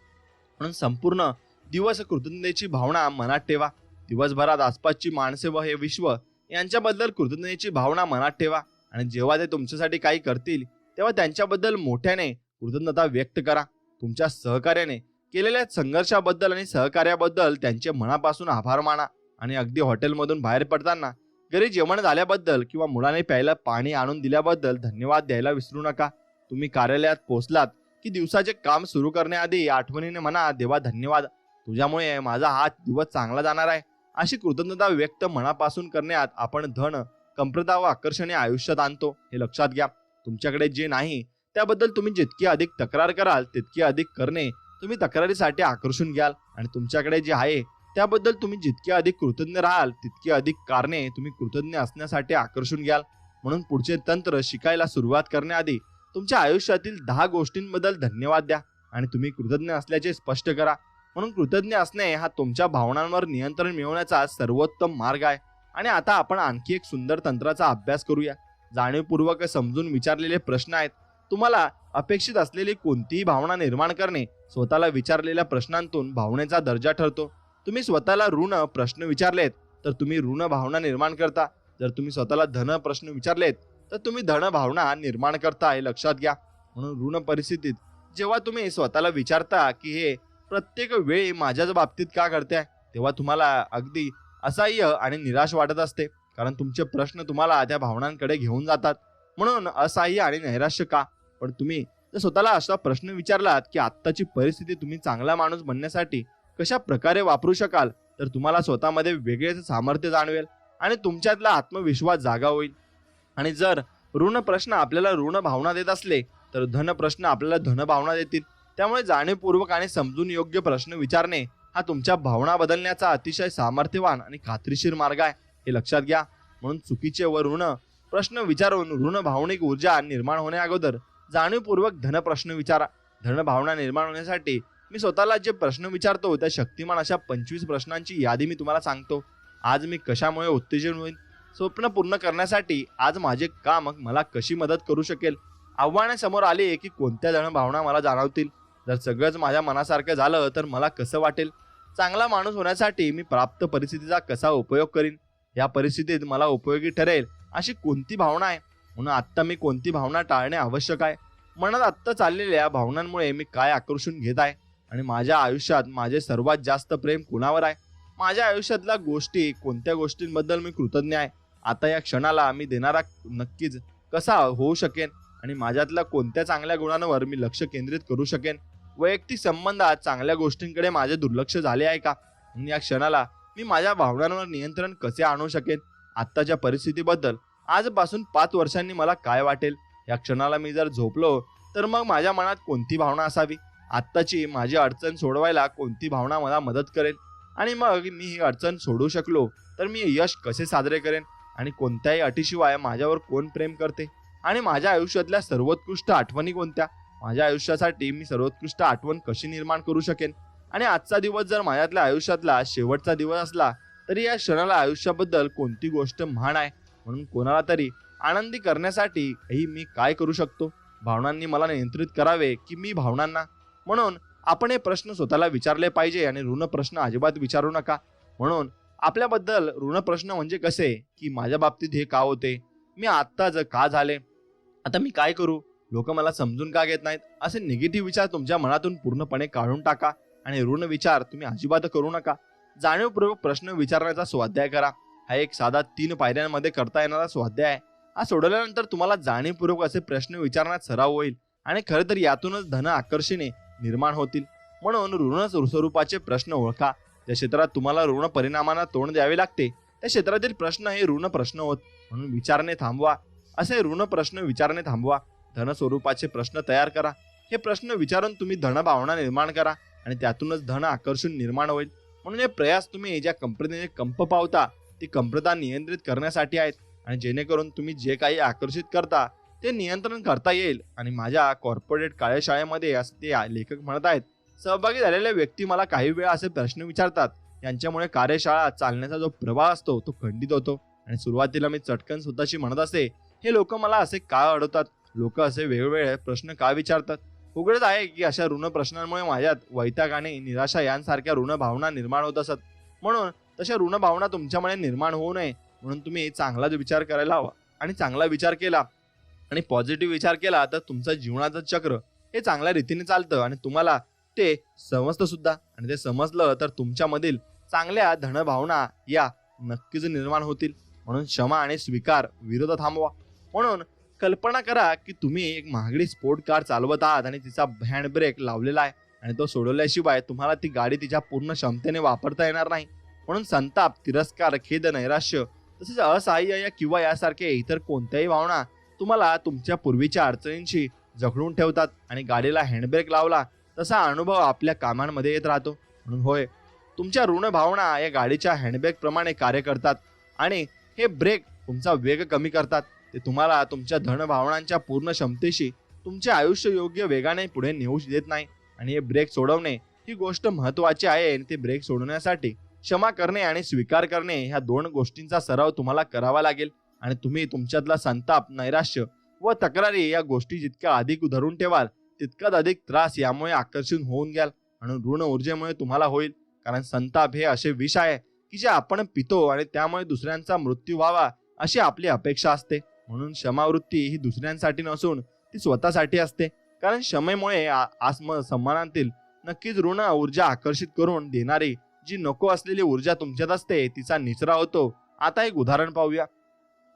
म्हणून संपूर्ण दिवस कृतज्ञतेची भावना मनात ठेवा. दिवसभरात आसपासची माणसे व हे विश्व यांच्याबद्दल कृतज्ञतेची भावना मनात ठेवा आणि जेव्हा ते तुमच्यासाठी काही करतील तेव्हा त्यांच्याबद्दल मोठ्याने कृतज्ञता व्यक्त करा. तुमच्या सहकार्याने केलेल्या संघर्षाबद्दल आणि सहकार्याबद्दल त्यांचे मनापासून आभार माना. आणि अगदी हॉटेलमधून बाहेर पडताना घरी जेवण झाल्याबद्दल किंवा मुलाने प्यायला पाणी आणून दिल्याबद्दल धन्यवाद द्यायला विसरू नका. तुम्ही कार्यालयात पोहोचलात की दिवसाचे काम सुरू करण्याआधी आठवणीने म्हणा, देवा धन्यवाद, तुझ्यामुळे माझा हा दिवस चांगला जाणार आहे. अशी कृतज्ञता व्यक्त मनापासून करण्यात आपण धन, कमतरता व आकर्षणे आयुष्यात आणतो. हे लक्षात घ्या. तुमच्याकडे जे नाही त्याबद्दल तुम्ही जितकी अधिक तक्रार कराल तितकी अधिक करणे तुम्ही तक्रारीसाठी आकर्षून घ्याल आणि तुमच्याकडे जे आहे त्याबद्दल तुम्ही जितके अधिक कृतज्ञ राहाल तितकी अधिक कारणे तुम्ही कृतज्ञ असण्यासाठी आकर्षून घ्याल. म्हणून पुढचे तंत्र शिकायला सुरुवात करण्याआधी तुमच्या आयुष्यातील 10 गोष्टींबद्दल धन्यवाद द्या आणि तुम्ही कृतज्ञ असल्याचे स्पष्ट करा. म्हणून कृतज्ञ असणे हा तुमच्या भावनांवर नियंत्रण मिळवण्याचा सर्वोत्तम मार्ग आहे. आणि आता आपण आणखी एक सुंदर तंत्राचा अभ्यास करूया. जाणीवपूर्वक समजून विचारलेले प्रश्न आहेत. तुम्हाला अपेक्षित असलेली कोणतीही भावना निर्माण करणे स्वतःला विचारलेल्या प्रश्नांतून भावनेचा दर्जा ठरतो. तुम्ही स्वतःला ऋण प्रश्न विचारलेत तर तुम्ही ऋण भावना निर्माण करता. जर तुम्ही स्वतःला धन प्रश्न विचारलेत तर तुम्ही धन भावना निर्माण करता. हे लक्षात घ्या. म्हणून ऋण परिस्थितीत जेव्हा तुम्ही स्वतःला विचारता की हे प्रत्येक वेळी माझ्याच बाबतीत का घडते, तेव्हा तुम्हाला अगदी असह्य आणि निराश वाटत असते, कारण तुमचे प्रश्न तुम्हाला त्या भावनांकडे घेऊन जातात. म्हणून असह्य आणि नैराश्य का? पण तुम्ही जर स्वतःला असा प्रश्न विचारलात की आत्ताची परिस्थिती तुम्ही चांगला माणूस बनण्यासाठी कशा प्रकारे वापरू शकाल, तर तुम्हाला स्वतःमध्ये वेगळेच सामर्थ्य जाणवेल आणि तुमच्यातला आत्मविश्वास जागा होईल. आणि जर ऋण प्रश्न आपल्याला ऋण भावना देत असले तर धन प्रश्न आपल्याला धन भावना देतील. त्यामुळे जाणीवपूर्वक आणि समजून योग्य प्रश्न विचारणे हा तुमच्या भावना बदलण्याचा अतिशय सामर्थ्यवान आणि खात्रीशीर मार्ग आहे. हे लक्षात घ्या. म्हणून चुकीचे व ऋण प्रश्न विचारून ऋण भावनिक ऊर्जा निर्माण होण्या अगोदर जाणीवपूर्वक धन प्रश्न विचारा. धन भावना निर्माण होण्यासाठी मी स्वतःला जे प्रश्न विचारतो त्या शक्तिमान अशा 25 प्रश्नांची यादी मी तुम्हाला सांगतो. आज मी कशामुळे उत्तेजन होईल? स्वप्न पूर्ण करण्यासाठी आज माझे काम मला कशी मदत करू शकेल? आव्हाने समोर आली की कोणत्या धन भावना मला जाणवतील? जर सगळंच माझ्या मनासारखं झालं तर मला कसं वाटेल? चांगला माणूस होण्यासाठी मी प्राप्त परिस्थितीचा कसा उपयोग करीन? या परिस्थितीत मला उपयोगी ठरेल अशी कोणती भावना आहे? म्हणून आत्ता मी कोणती भावना टाळणे आवश्यक आहे? मनात आत्ता चाललेल्या भावनांमुळे मी काय आकर्षून घेत आहे? आणि माझ्या आयुष्यात माझे सर्वात जास्त प्रेम कुणावर आहे? माझ्या आयुष्यातल्या गोष्टी, कोणत्या गोष्टींबद्दल मी कृतज्ञ आहे? आता या क्षणाला मी देणारा नक्कीच कसा होऊ शकेन आणि माझ्यातल्या कोणत्या चांगल्या गुणांवर मी लक्ष केंद्रित करू शकेन? वैयक्तिक संबंधात चांगल्या गोष्टींकडे माझे दुर्लक्ष झाले आहे का? म्हणून या क्षणाला मी माझ्या भावनांवर नियंत्रण कसे आणू शकेन? आत्ताच्या परिस्थितीबद्दल आजपासून 5 वर्षांनी मला काय वाटेल? या क्षणाला मी जर झोपलो तर मग माझ्या मनात कोणती भावना असावी? आत्ताची माझी अडचण सोडवायला कोणती भावना मला मदत करेल? आणि मग मी ही अडचण सोडवू शकलो तर मी यश कसे साजरे करेन? आणि कोणत्याही अटीशिवाय माझ्यावर कोण प्रेम करते? आणि माझ्या आयुष्यातल्या सर्वोत्कृष्ट आठवणी कोणत्या? माझ्या आयुष्यासाठी मी सर्वोत्कृष्ट आठवण कशी निर्माण करू शकेन? आणि आजचा दिवस जर माझ्यातल्या आयुष्यातला शेवटचा दिवस असला तरी या क्षणाला आयुष्याबद्दल कोणती गोष्ट महान आहे? म्हणून कोणाला तरी आनंदी करण्यासाठी मी काय करू शकतो? भावनांनी मला नियंत्रित करावे की मी भावनांना? म्हणून आपण हे प्रश्न स्वतःला विचारले पाहिजे आणि ऋण प्रश्न अजिबात विचारू नका. म्हणून आपल्याबद्दल ऋण प्रश्न म्हणजे कसे की माझ्या बाबतीत हे का होते? मी आत्ताच का झाले? आता मी काय करू? लोक मला समजून का घेत नाहीत? असे निगेटिव्ह विचार तुमच्या मनातून पूर्णपणे काढून टाका आणि ऋण विचार तुम्ही अजिबात करू नका. जाणीवपूर्वक प्रश्न विचारण्याचा स्वाध्याय करा. हा एक साधा 3 पायऱ्यांमध्ये करता येणारा स्वाध्याय आहे. हा सोडवल्यानंतर तुम्हाला जाणीवपूर्वक असे प्रश्न विचारण्यात सराव होईल आणि खरं तर यातूनच धन आकर्षणे निर्माण होतील. म्हणून ऋण स्वरूपाचे प्रश्न ओळखा. ज्या क्षेत्रात तुम्हाला ऋण परिणामांना तोंड द्यावे लागते त्या क्षेत्रातील प्रश्न हे ऋण प्रश्न होत. म्हणून विचारणे थांबवा. असे ऋण प्रश्न विचारणे थांबवा. धन स्वरूपाचे प्रश्न तयार करा. हे प्रश्न विचारून तुम्ही धन भावना निर्माण करा आणि त्यातूनच धन आकर्षण निर्माण होईल. म्हणून हे प्रयास तुम्ही ज्या कंपनीने कंप पावता ती कंपता नियंत्रित करण्यासाठी आहेत आणि जेणेकरून तुम्ही जे काही आकर्षित करता ते नियंत्रण करता येईल. आणि माझ्या कॉर्पोरेट कार्यशाळेमध्ये असे ते लेखक म्हणत आहेत, सहभागी झालेल्या व्यक्ती मला काही वेळा असे प्रश्न विचारतात. यांच्यामुळे कार्यशाळा चालण्याचा जो प्रवाह असतो तो खंडित होतो. आणि सुरुवातीला मी चटकन स्वतःशी म्हणत असे, हे लोक मला असे का अडवतात? लोक असे वेगवेगळे प्रश्न का विचारतात? उघडच आहे की अशा ऋण प्रश्नांमुळे माझ्यात वैताग आणि निराशा यांसारख्या ऋण भावना निर्माण होत असत. म्हणून तशा ऋण भावना तुमच्यामुळे निर्माण होऊ नये म्हणून तुम्ही चांगलाच विचार करायला हवा. आणि चांगला विचार केला आणि पॉझिटिव्ह विचार केला तर तुमचं जीवनाचं चक्र हे चांगल्या रीतीने चालतं आणि तुम्हाला ते समजतं सुद्धा. आणि ते समजलं तर तुमच्यामधील चांगल्या धनभावना या नक्कीच निर्माण होतील. म्हणून क्षमा आणि स्वीकार विरोध थांबवा. म्हणून कल्पना करा की तुम्ही एक महागडी स्पोर्ट कार चालवत आहात आणि तिचा हँड ब्रेक लावलेला आहे आणि तो सोडवल्याशिवाय तुम्हाला ती गाडी तिच्या पूर्ण क्षमतेने वापरता येणार नाही. म्हणून संताप, तिरस्कार, खेद, नैराश्य तसेच असहाय्य किंवा यासारखे इतर कोणत्याही भावना तुम्हाला तुमच्या पूर्वीच्या अडचणींशी जखडून ठेवतात. आणि गाडीला हँडब्रेक लावला तसा अनुभव आपल्या कामांमध्ये येत राहतो. म्हणून होय, तुमच्या ऋण भावना या गाडीच्या हँडब्रेक प्रमाणे कार्य करतात आणि हे ब्रेक तुमचा वेग कमी करतात. ते तुम्हाला तुमच्या धन भावनांच्या पूर्ण क्षमतेशी तुमचे आयुष्य योग्य वेगाने पुढे नेऊ देत नाही. आणि हे ब्रेक सोडवणे ही गोष्ट महत्त्वाची आहे. आणि ते ब्रेक सोडवण्यासाठी क्षमा करणे आणि स्वीकार करणे ह्या 2 गोष्टींचा सराव तुम्हाला करावा लागेल. आणि तुम्ही तुमच्यातला संताप, नैराश्य व तक्रारी या गोष्टी जितक्या अधिक धरून ठेवाल तितकाच अधिक त्रास यामुळे आकर्षण होऊन घ्याल. आणि ऋण ऊर्जेमुळे तुम्हाला होईल. कारण संताप हे असे विष आहे की जे आपण पितो आणि त्यामुळे दुसऱ्यांचा मृत्यू व्हावा अशी आपली अपेक्षा असते. म्हणून क्षमावृत्ती ही दुसऱ्यांसाठी नसून ती स्वतःसाठी असते. कारण क्षमेमुळे आत्मसन्मानातील नक्कीच ऋण ऊर्जा आकर्षित करून देणारी जी नको असलेली ऊर्जा तुमच्यात असते तिचा निचरा होतो. आता एक उदाहरण पाहूया.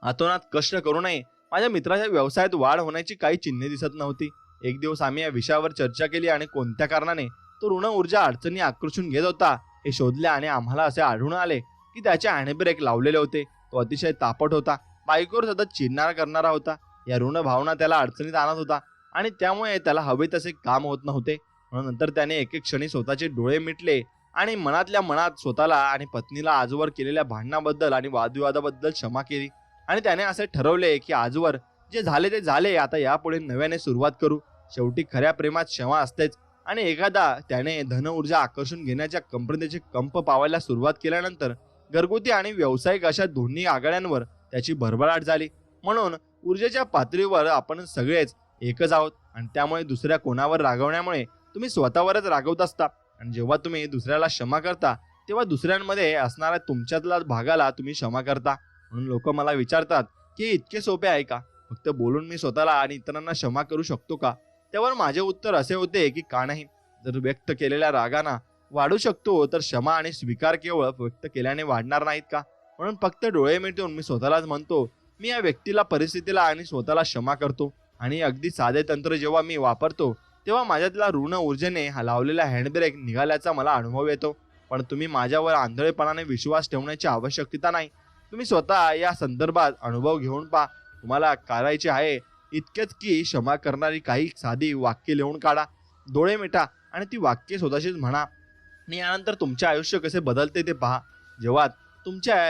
अतोनात कष्ट करू नये. माझ्या मित्राच्या व्यवसायात वाढ होण्याची काही चिन्हे दिसत नव्हती. एक दिवस आम्ही या विषयावर चर्चा केली आणि कोणत्या कारणाने तो ऋण ऊर्जा अडचणी आकर्षून घेत होता हे शोधले. आणि आम्हाला असे आढळून आले की त्याचे हँडब्रेक लावलेले होते. तो अतिशय तापट होता. बायकोवर सतत चिडणारा करणारा होता. या ऋण भावना त्याला अडचणीत आणत होता आणि त्यामुळे त्याला हवे तसे काम होत नव्हते. म्हणून नंतर त्याने एक एक क्षणी स्वतःचे डोळे मिटले आणि मनातल्या मनात स्वतःला आणि पत्नीला आजवर केलेल्या भांडणाबद्दल आणि वादविवादाबद्दल क्षमा केली. आणि त्याने असे ठरवले की आजवर जे झाले ते झाले, आता यापुढे नव्याने सुरुवात करू. शेवटी खऱ्या प्रेमात क्षमा असतेच. आणि एकदा त्याने धन ऊर्जा आकर्षून घेण्याच्या कंपनीचे कंप पावायला सुरुवात केल्यानंतर घरगुती आणि व्यावसायिक अशा दोन्ही आघाड्यांवर त्याची भरभराट झाली. म्हणून ऊर्जेच्या पातळीवर आपण सगळेच एकच आहोत. आणि त्यामुळे दुसऱ्या कोणावर रागवण्यामुळे तुम्ही स्वतःवरच रागवत असता. आणि जेव्हा तुम्ही दुसऱ्याला क्षमा करता तेव्हा दुसऱ्यांमध्ये असणाऱ्या तुमच्यातल्या भागाला तुम्ही क्षमा करता. म्हणून लोक मला विचारतात की हे इतके सोपे आहे का? फक्त बोलून मी स्वतःला आणि इतरांना क्षमा करू शकतो का? त्यावर माझे उत्तर असे होते की का नाही. जर व्यक्त केलेल्या रागांना वाढू शकतो तर क्षमा आणि स्वीकार केवळ व्यक्त केल्याने वाढणार नाहीत का? म्हणून फक्त डोळे मिटून मी स्वतःलाच म्हणतो, मी या व्यक्तीला, परिस्थितीला आणि स्वतःला क्षमा करतो. आणि अगदी साधे तंत्र जेव्हा मी वापरतो तेव्हा माझ्यातल्या ऋण ऊर्जेने हा लावलेला हँडब्रेक निघाल्याचा मला अनुभव येतो. पण तुम्ही माझ्यावर आंधळेपणाने विश्वास ठेवण्याची आवश्यकता नाही. तुम्ही स्वतः या संदर्भात अनुभव घेऊन पहा. तुम्हाला करायचे आहे इतकेच की क्षमा करणारी काही साधी वाक्य लिहून काढा, डोळे मिटा आणि ती वाक्ये स्वतःशीच म्हणा आणि यानंतर तुमचे आयुष्य कसे बदलते ते पहा. जेव्हा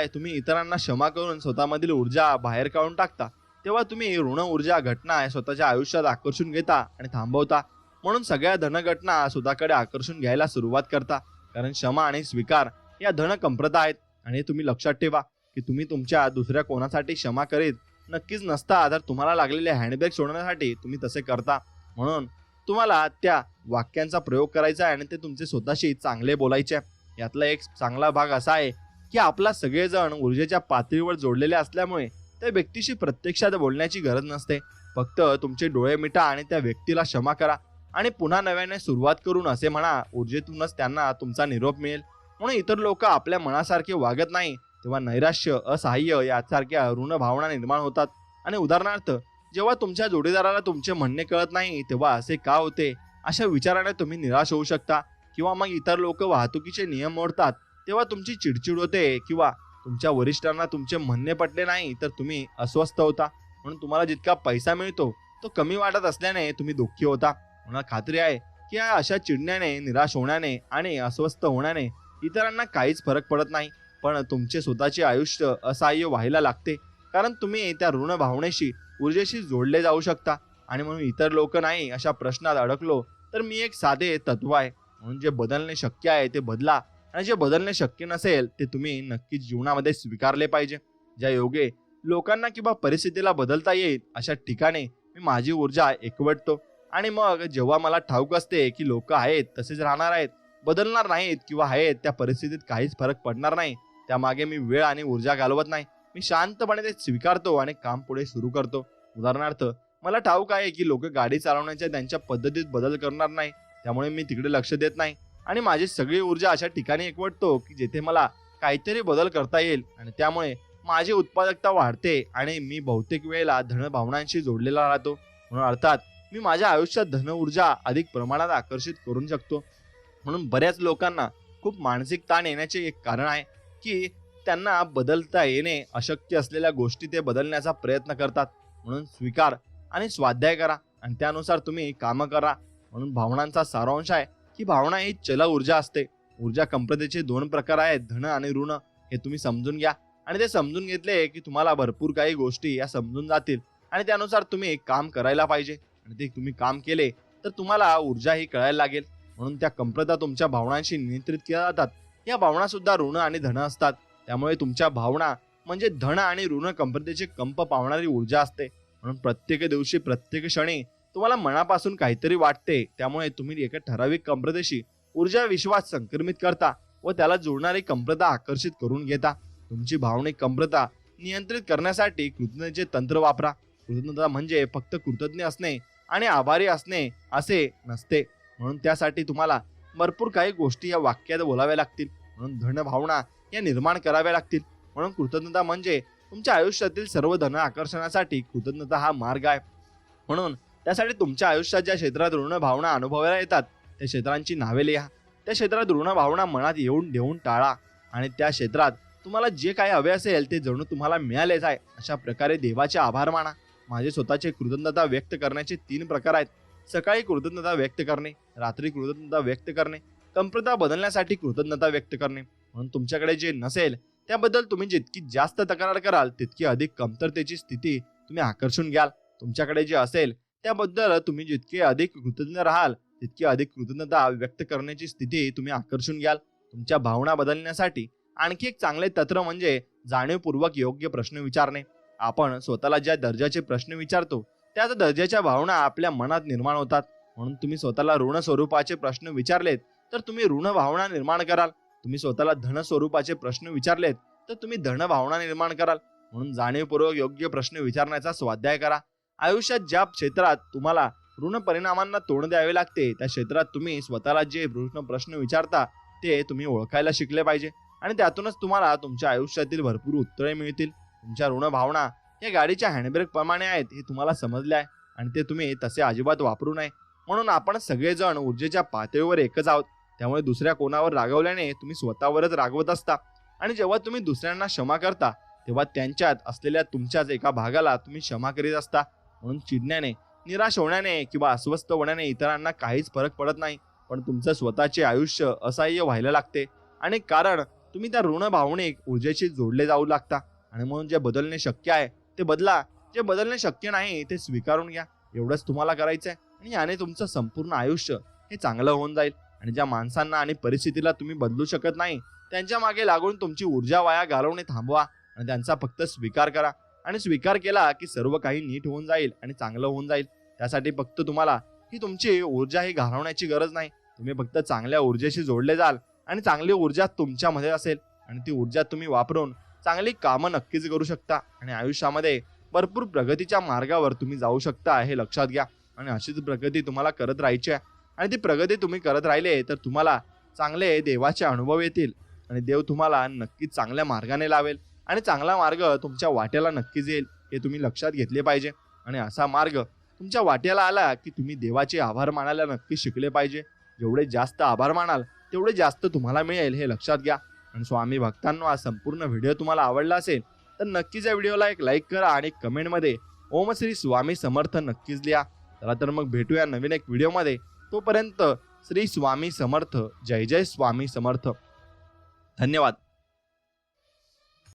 तुम्ही इतरांना क्षमा करून स्वतःमधील ऊर्जा बाहेर काढून टाकता, तेव्हा तुम्ही ऋण ऊर्जा घटना स्वतःच्या आयुष्यात आकर्षून घेता आणि थांबवता. म्हणून सगळ्या धनघटना स्वतःकडे आकर्षून घ्यायला सुरुवात करता. कारण क्षमा आणि स्वीकार या धनकंप्रता आहेत. आणि तुम्ही लक्षात ठेवा की तुम्ही तुमच्या दुसऱ्या कोणासाठी क्षमा करीत नक्कीच नसता, तर तुम्हाला लागलेले हँडबॅग सोडण्यासाठी तुम्ही तसे करता. म्हणून तुम्हाला त्या वाक्यांचा प्रयोग करायचा आहे आणि ते तुमचे स्वतःशी चांगले बोलायचे. यातला एक चांगला भाग असा आहे की आपला सगळेजण ऊर्जेच्या पातळीवर जोडलेले असल्यामुळे त्या व्यक्तीशी प्रत्यक्षात बोलण्याची गरज नसते. फक्त तुमचे डोळे मिटा आणि त्या व्यक्तीला क्षमा करा आणि पुन्हा नव्याने सुरुवात करून असे म्हणा, ऊर्जेतूनच त्यांना तुमचा निरोप मिळेल. म्हणून इतर लोक आपल्या मनासारखे वागत नाही तेव्हा नैराश्य, असहाय्य यासारख्या ऋण भावना निर्माण होतात. आणि उदाहरणार्थ, जेव्हा तुमच्या जोडीदाराला तुमचे म्हणणे कळत नाही तेव्हा असे का होते अशा विचाराने तुम्ही निराश होऊ शकता. किंवा मग इतर लोक वाहतुकीचे नियम मोडतात तेव्हा तुमची चिडचिड होते. किंवा तुमच्या वरिष्ठांना तुमचे म्हणणे पटले नाही तर तुम्ही अस्वस्थ होता. म्हणून तुम्हाला जितका पैसा मिळतो तो कमी वाटत असल्याने तुम्ही दुःखी होता. मला खात्री आहे की या अशा चिडण्याने, निराश होण्याने आणि अस्वस्थ होण्याने इतरांना काहीच फरक पडत नाही. पण तुमचे स्वतःचे आयुष्य असहाय्य व्हायला लागते. कारण तुम्ही त्या ऋण भावनेशी, ऊर्जेशी जोडले जाऊ शकता. आणि म्हणून इतर लोक नाही अशा प्रश्नात अडकलो तर मी एक साधे तत्व आहे. म्हणून जे बदलणे शक्य आहे ते बदला आणि जे बदलणे शक्य नसेल ते तुम्ही नक्कीच जीवनामध्ये स्वीकारले पाहिजे. ज्या योगे लोकांना किंवा परिस्थितीला बदलता येईल अशा ठिकाणी मी माझी ऊर्जा एकवटतो. आणि मग जेव्हा मला ठाऊक असते की लोक आहेत तसेच राहणार आहेत, बदलणार नाहीत किंवा आहेत त्या परिस्थितीत काहीच फरक पडणार नाही, त्यामागे मी वेळ आणि ऊर्जा घालवत नाही. मी शांतपणे ते स्वीकारतो आणि काम पुढे सुरू करतो. उदाहरणार्थ, मला ठाऊक आहे की लोक गाडी चालवण्याच्या त्यांच्या पद्धतीत बदल करणार नाही, त्यामुळे मी तिकडे लक्ष देत नाही आणि माझी सगळी ऊर्जा अशा ठिकाणी एकवटतो की जेथे मला काहीतरी बदल करता येईल. आणि त्यामुळे माझी उत्पादकता वाढते आणि मी बहुतेक वेळेला धनभावनांशी जोडलेला राहतो. म्हणून अर्थात मी माझ्या आयुष्यात धन ऊर्जा अधिक प्रमाणात आकर्षित करू शकतो. म्हणून बऱ्याच लोकांना खूप मानसिक ताण येण्याचे एक कारण आहे की त्यांना बदलता येणे अशक्य असलेल्या गोष्टी ते बदलण्याचा प्रयत्न करतात. म्हणून स्वीकार आणि स्वाध्याय करा आणि त्यानुसार तुम्ही कामं करा. म्हणून भावनांचा सारांश आहे की भावना ही चल ऊर्जा असते. ऊर्जा कंपतेचे 2 प्रकार आहेत, धन आणि ऋण. हे तुम्ही समजून घ्या आणि ते समजून घेतले की तुम्हाला भरपूर काही गोष्टी या समजून जातील आणि त्यानुसार तुम्ही काम करायला पाहिजे. आणि ते तुम्ही काम केले तर तुम्हाला ऊर्जा ही कळायला लागेल. म्हणून त्या कंपता तुमच्या भावनांशी नियंत्रित केल्या जातात. या भावना सुद्धा ऋण आणि धन असतात. त्यामुळे तुमच्या भावना म्हणजे धन आणि ऋण कंपतेचे कंप पावणारी ऊर्जा असते. म्हणून प्रत्येक दिवशी, प्रत्येक क्षणी तुम्हाला मनापासून काहीतरी वाटते, त्यामुळे तुम्ही एका ठराविक कंपतेशी ऊर्जा विश्वास संक्रमित करता व त्याला जोडणारी कंपता आकर्षित करून घेता. तुमची भावनिक कंपता नियंत्रित करण्यासाठी कृतज्ञतेचे तंत्र वापरा. कृतज्ञता म्हणजे फक्त कृतज्ञ असणे आणि आभारी असणे असे नसते. म्हणून त्यासाठी तुम्हाला भरपूर काही गोष्टी या वाक्यात बोलाव्या लागतील. म्हणून धन भावना या निर्माण कराव्या लागतील. म्हणून कृतज्ञता म्हणजे तुमच्या आयुष्यातील सर्व धन आकर्षणासाठी कृतज्ञता हा मार्ग आहे. म्हणून त्यासाठी तुमच्या आयुष्यात ज्या क्षेत्रात ऋण भावना अनुभवायला येतात त्या क्षेत्रांची नावे लिहा. त्या क्षेत्रात ऋण भावना मनात येऊन देऊन टाळा आणि त्या क्षेत्रात तुम्हाला जे काही हवे असेल ते जणू तुम्हाला मिळालेच आहे अशा प्रकारे देवाचे आभार माना. माझे स्वतःचे कृतज्ञता व्यक्त करण्याचे 3 प्रकार आहेत. सकाळी कृतज्ञता व्यक्त करणे, रात्री कृतज्ञता व्यक्त करणे, कंपता बदलण्यासाठी कृतज्ञता व्यक्त करणे. म्हणून तुमच्याकडे जे नसेल त्याबद्दल तुम्ही जितकी जास्त तक्रार कराल तितकी अधिक कमतरतेची स्थिती तुम्ही आकर्षून घ्याल. तुमच्याकडे जे असेल त्याबद्दल तुम्ही जितके अधिक कृतज्ञ राहाल तितकी अधिक कृतज्ञता व्यक्त करण्याची स्थिती तुम्ही आकर्षून घ्याल. तुमच्या भावना बदलण्यासाठी आणखी एक चांगले तंत्र म्हणजे जाणीवपूर्वक योग्य प्रश्न विचारणे. आपण स्वतःला ज्या दर्जाचे प्रश्न विचारतो त्याच दर्जाच्या भावना आपल्या मनात निर्माण होतात. म्हणून तुम्ही स्वतःला ऋण स्वरूपाचे प्रश्न विचारलेत तर तुम्ही ऋण भावना निर्माण कराल. तुम्ही स्वतःला धन स्वरूपाचे प्रश्न विचारलेत तर तुम्ही धन भावना निर्माण कराल. म्हणून जाणीवपूर्वक योग्य प्रश्न विचारण्याचा स्वाध्याय करा. आयुष्यात ज्या क्षेत्रात तुम्हाला ऋण परिणामांना तोंड द्यावे लागते त्या क्षेत्रात तुम्ही स्वतःला जे प्रश्न विचारता ते तुम्ही ओळखायला शिकले पाहिजे आणि त्यातूनच तुम्हाला तुमच्या आयुष्यातील भरपूर उत्तरे मिळतील. तुमच्या ऋण भावना या गाडीच्या हँडब्रेक प्रमाणे आहेत हे तुम्हाला समजले आहे आणि ते तुम्ही तसे अजिबात वापरू नये. म्हणून आपण सगळेजण ऊर्जेच्या पातळीवर एकच आहोत. त्यामुळे दुसऱ्या कोणावर रागवल्याने तुम्ही स्वतःवरच रागवत असता आणि जेव्हा तुम्ही दुसऱ्यांना क्षमा करता तेव्हा त्यांच्यात असलेल्या तुमच्याच एका भागाला तुम्ही क्षमा करीत असता. म्हणून चिडण्याने, निराश होण्याने किंवा अस्वस्थ होण्याने इतरांना काहीच फरक पडत नाही, पण तुमचं स्वतःचे आयुष्य असह्य व्हायला लागते. आणि कारण तुम्ही त्या ऋण भावनिक ऊर्जेशी जोडले जाऊ लागता. आणि म्हणून जे बदलणे शक्य आहे ते बदला, जे बदलणे शक्य नाही ते स्वीकारून घ्या. एवढंच तुम्हाला करायचं आहे आणि याने तुमचं संपूर्ण आयुष्य हे चांगलं होऊन जाईल. आणि ज्या माणसांना आणि परिस्थितीला तुम्ही बदलू शकत नाही त्यांच्या मागे लागून तुमची ऊर्जा वाया घालवणे थांबवा आणि त्यांचा फक्त स्वीकार करा. आणि स्वीकार केला की सर्व काही नीट होऊन जाईल आणि चांगलं होऊन जाईल. त्यासाठी फक्त तुम्हाला ही तुमची ऊर्जा ही घालवण्याची गरज नाही. तुम्ही फक्त चांगल्या ऊर्जेशी जोडले जाल आणि चांगली ऊर्जा तुमच्यामध्ये असेल आणि ती ऊर्जा तुम्ही वापरून चांगली कामं नक्कीच करू शकता आणि आयुष्यामध्ये भरपूर प्रगतीच्या मार्गावर तुम्ही जाऊ शकता हे लक्षात घ्या. आणि अशीच प्रगती तुम्हाला करत राहायची आहे आणि ती प्रगती तुम्ही करत राहिले तर तुम्हाला चांगले देवाचे अनुभव येतील आणि देव तुम्हाला नक्कीच चांगल्या मार्गाने लावेल आणि चांगला मार्ग तुमच्या वाट्याला नक्कीच येईल हे तुम्ही लक्षात घेतले पाहिजे. आणि असा मार्ग तुमच्या वाट्याला आला की तुम्ही देवाचे आभार मानायला नक्की शिकले पाहिजे. जेवढे जास्त आभार मानाल तेवढे जास्त तुम्हाला मिळेल हे लक्षात घ्या. आणि स्वामी भक्तांनो, हा संपूर्ण व्हिडिओ तुम्हाला आवडला असेल तर नक्कीच या व्हिडिओला एक लाईक करा आणि कमेंटमध्ये ओम श्री स्वामी समर्थ नक्कीच लिहा. चला तर मग भेटूया नवीन एक व्हिडिओमध्ये. तोपर्यंत श्री स्वामी समर्थ. जय जय स्वामी समर्थ. धन्यवाद.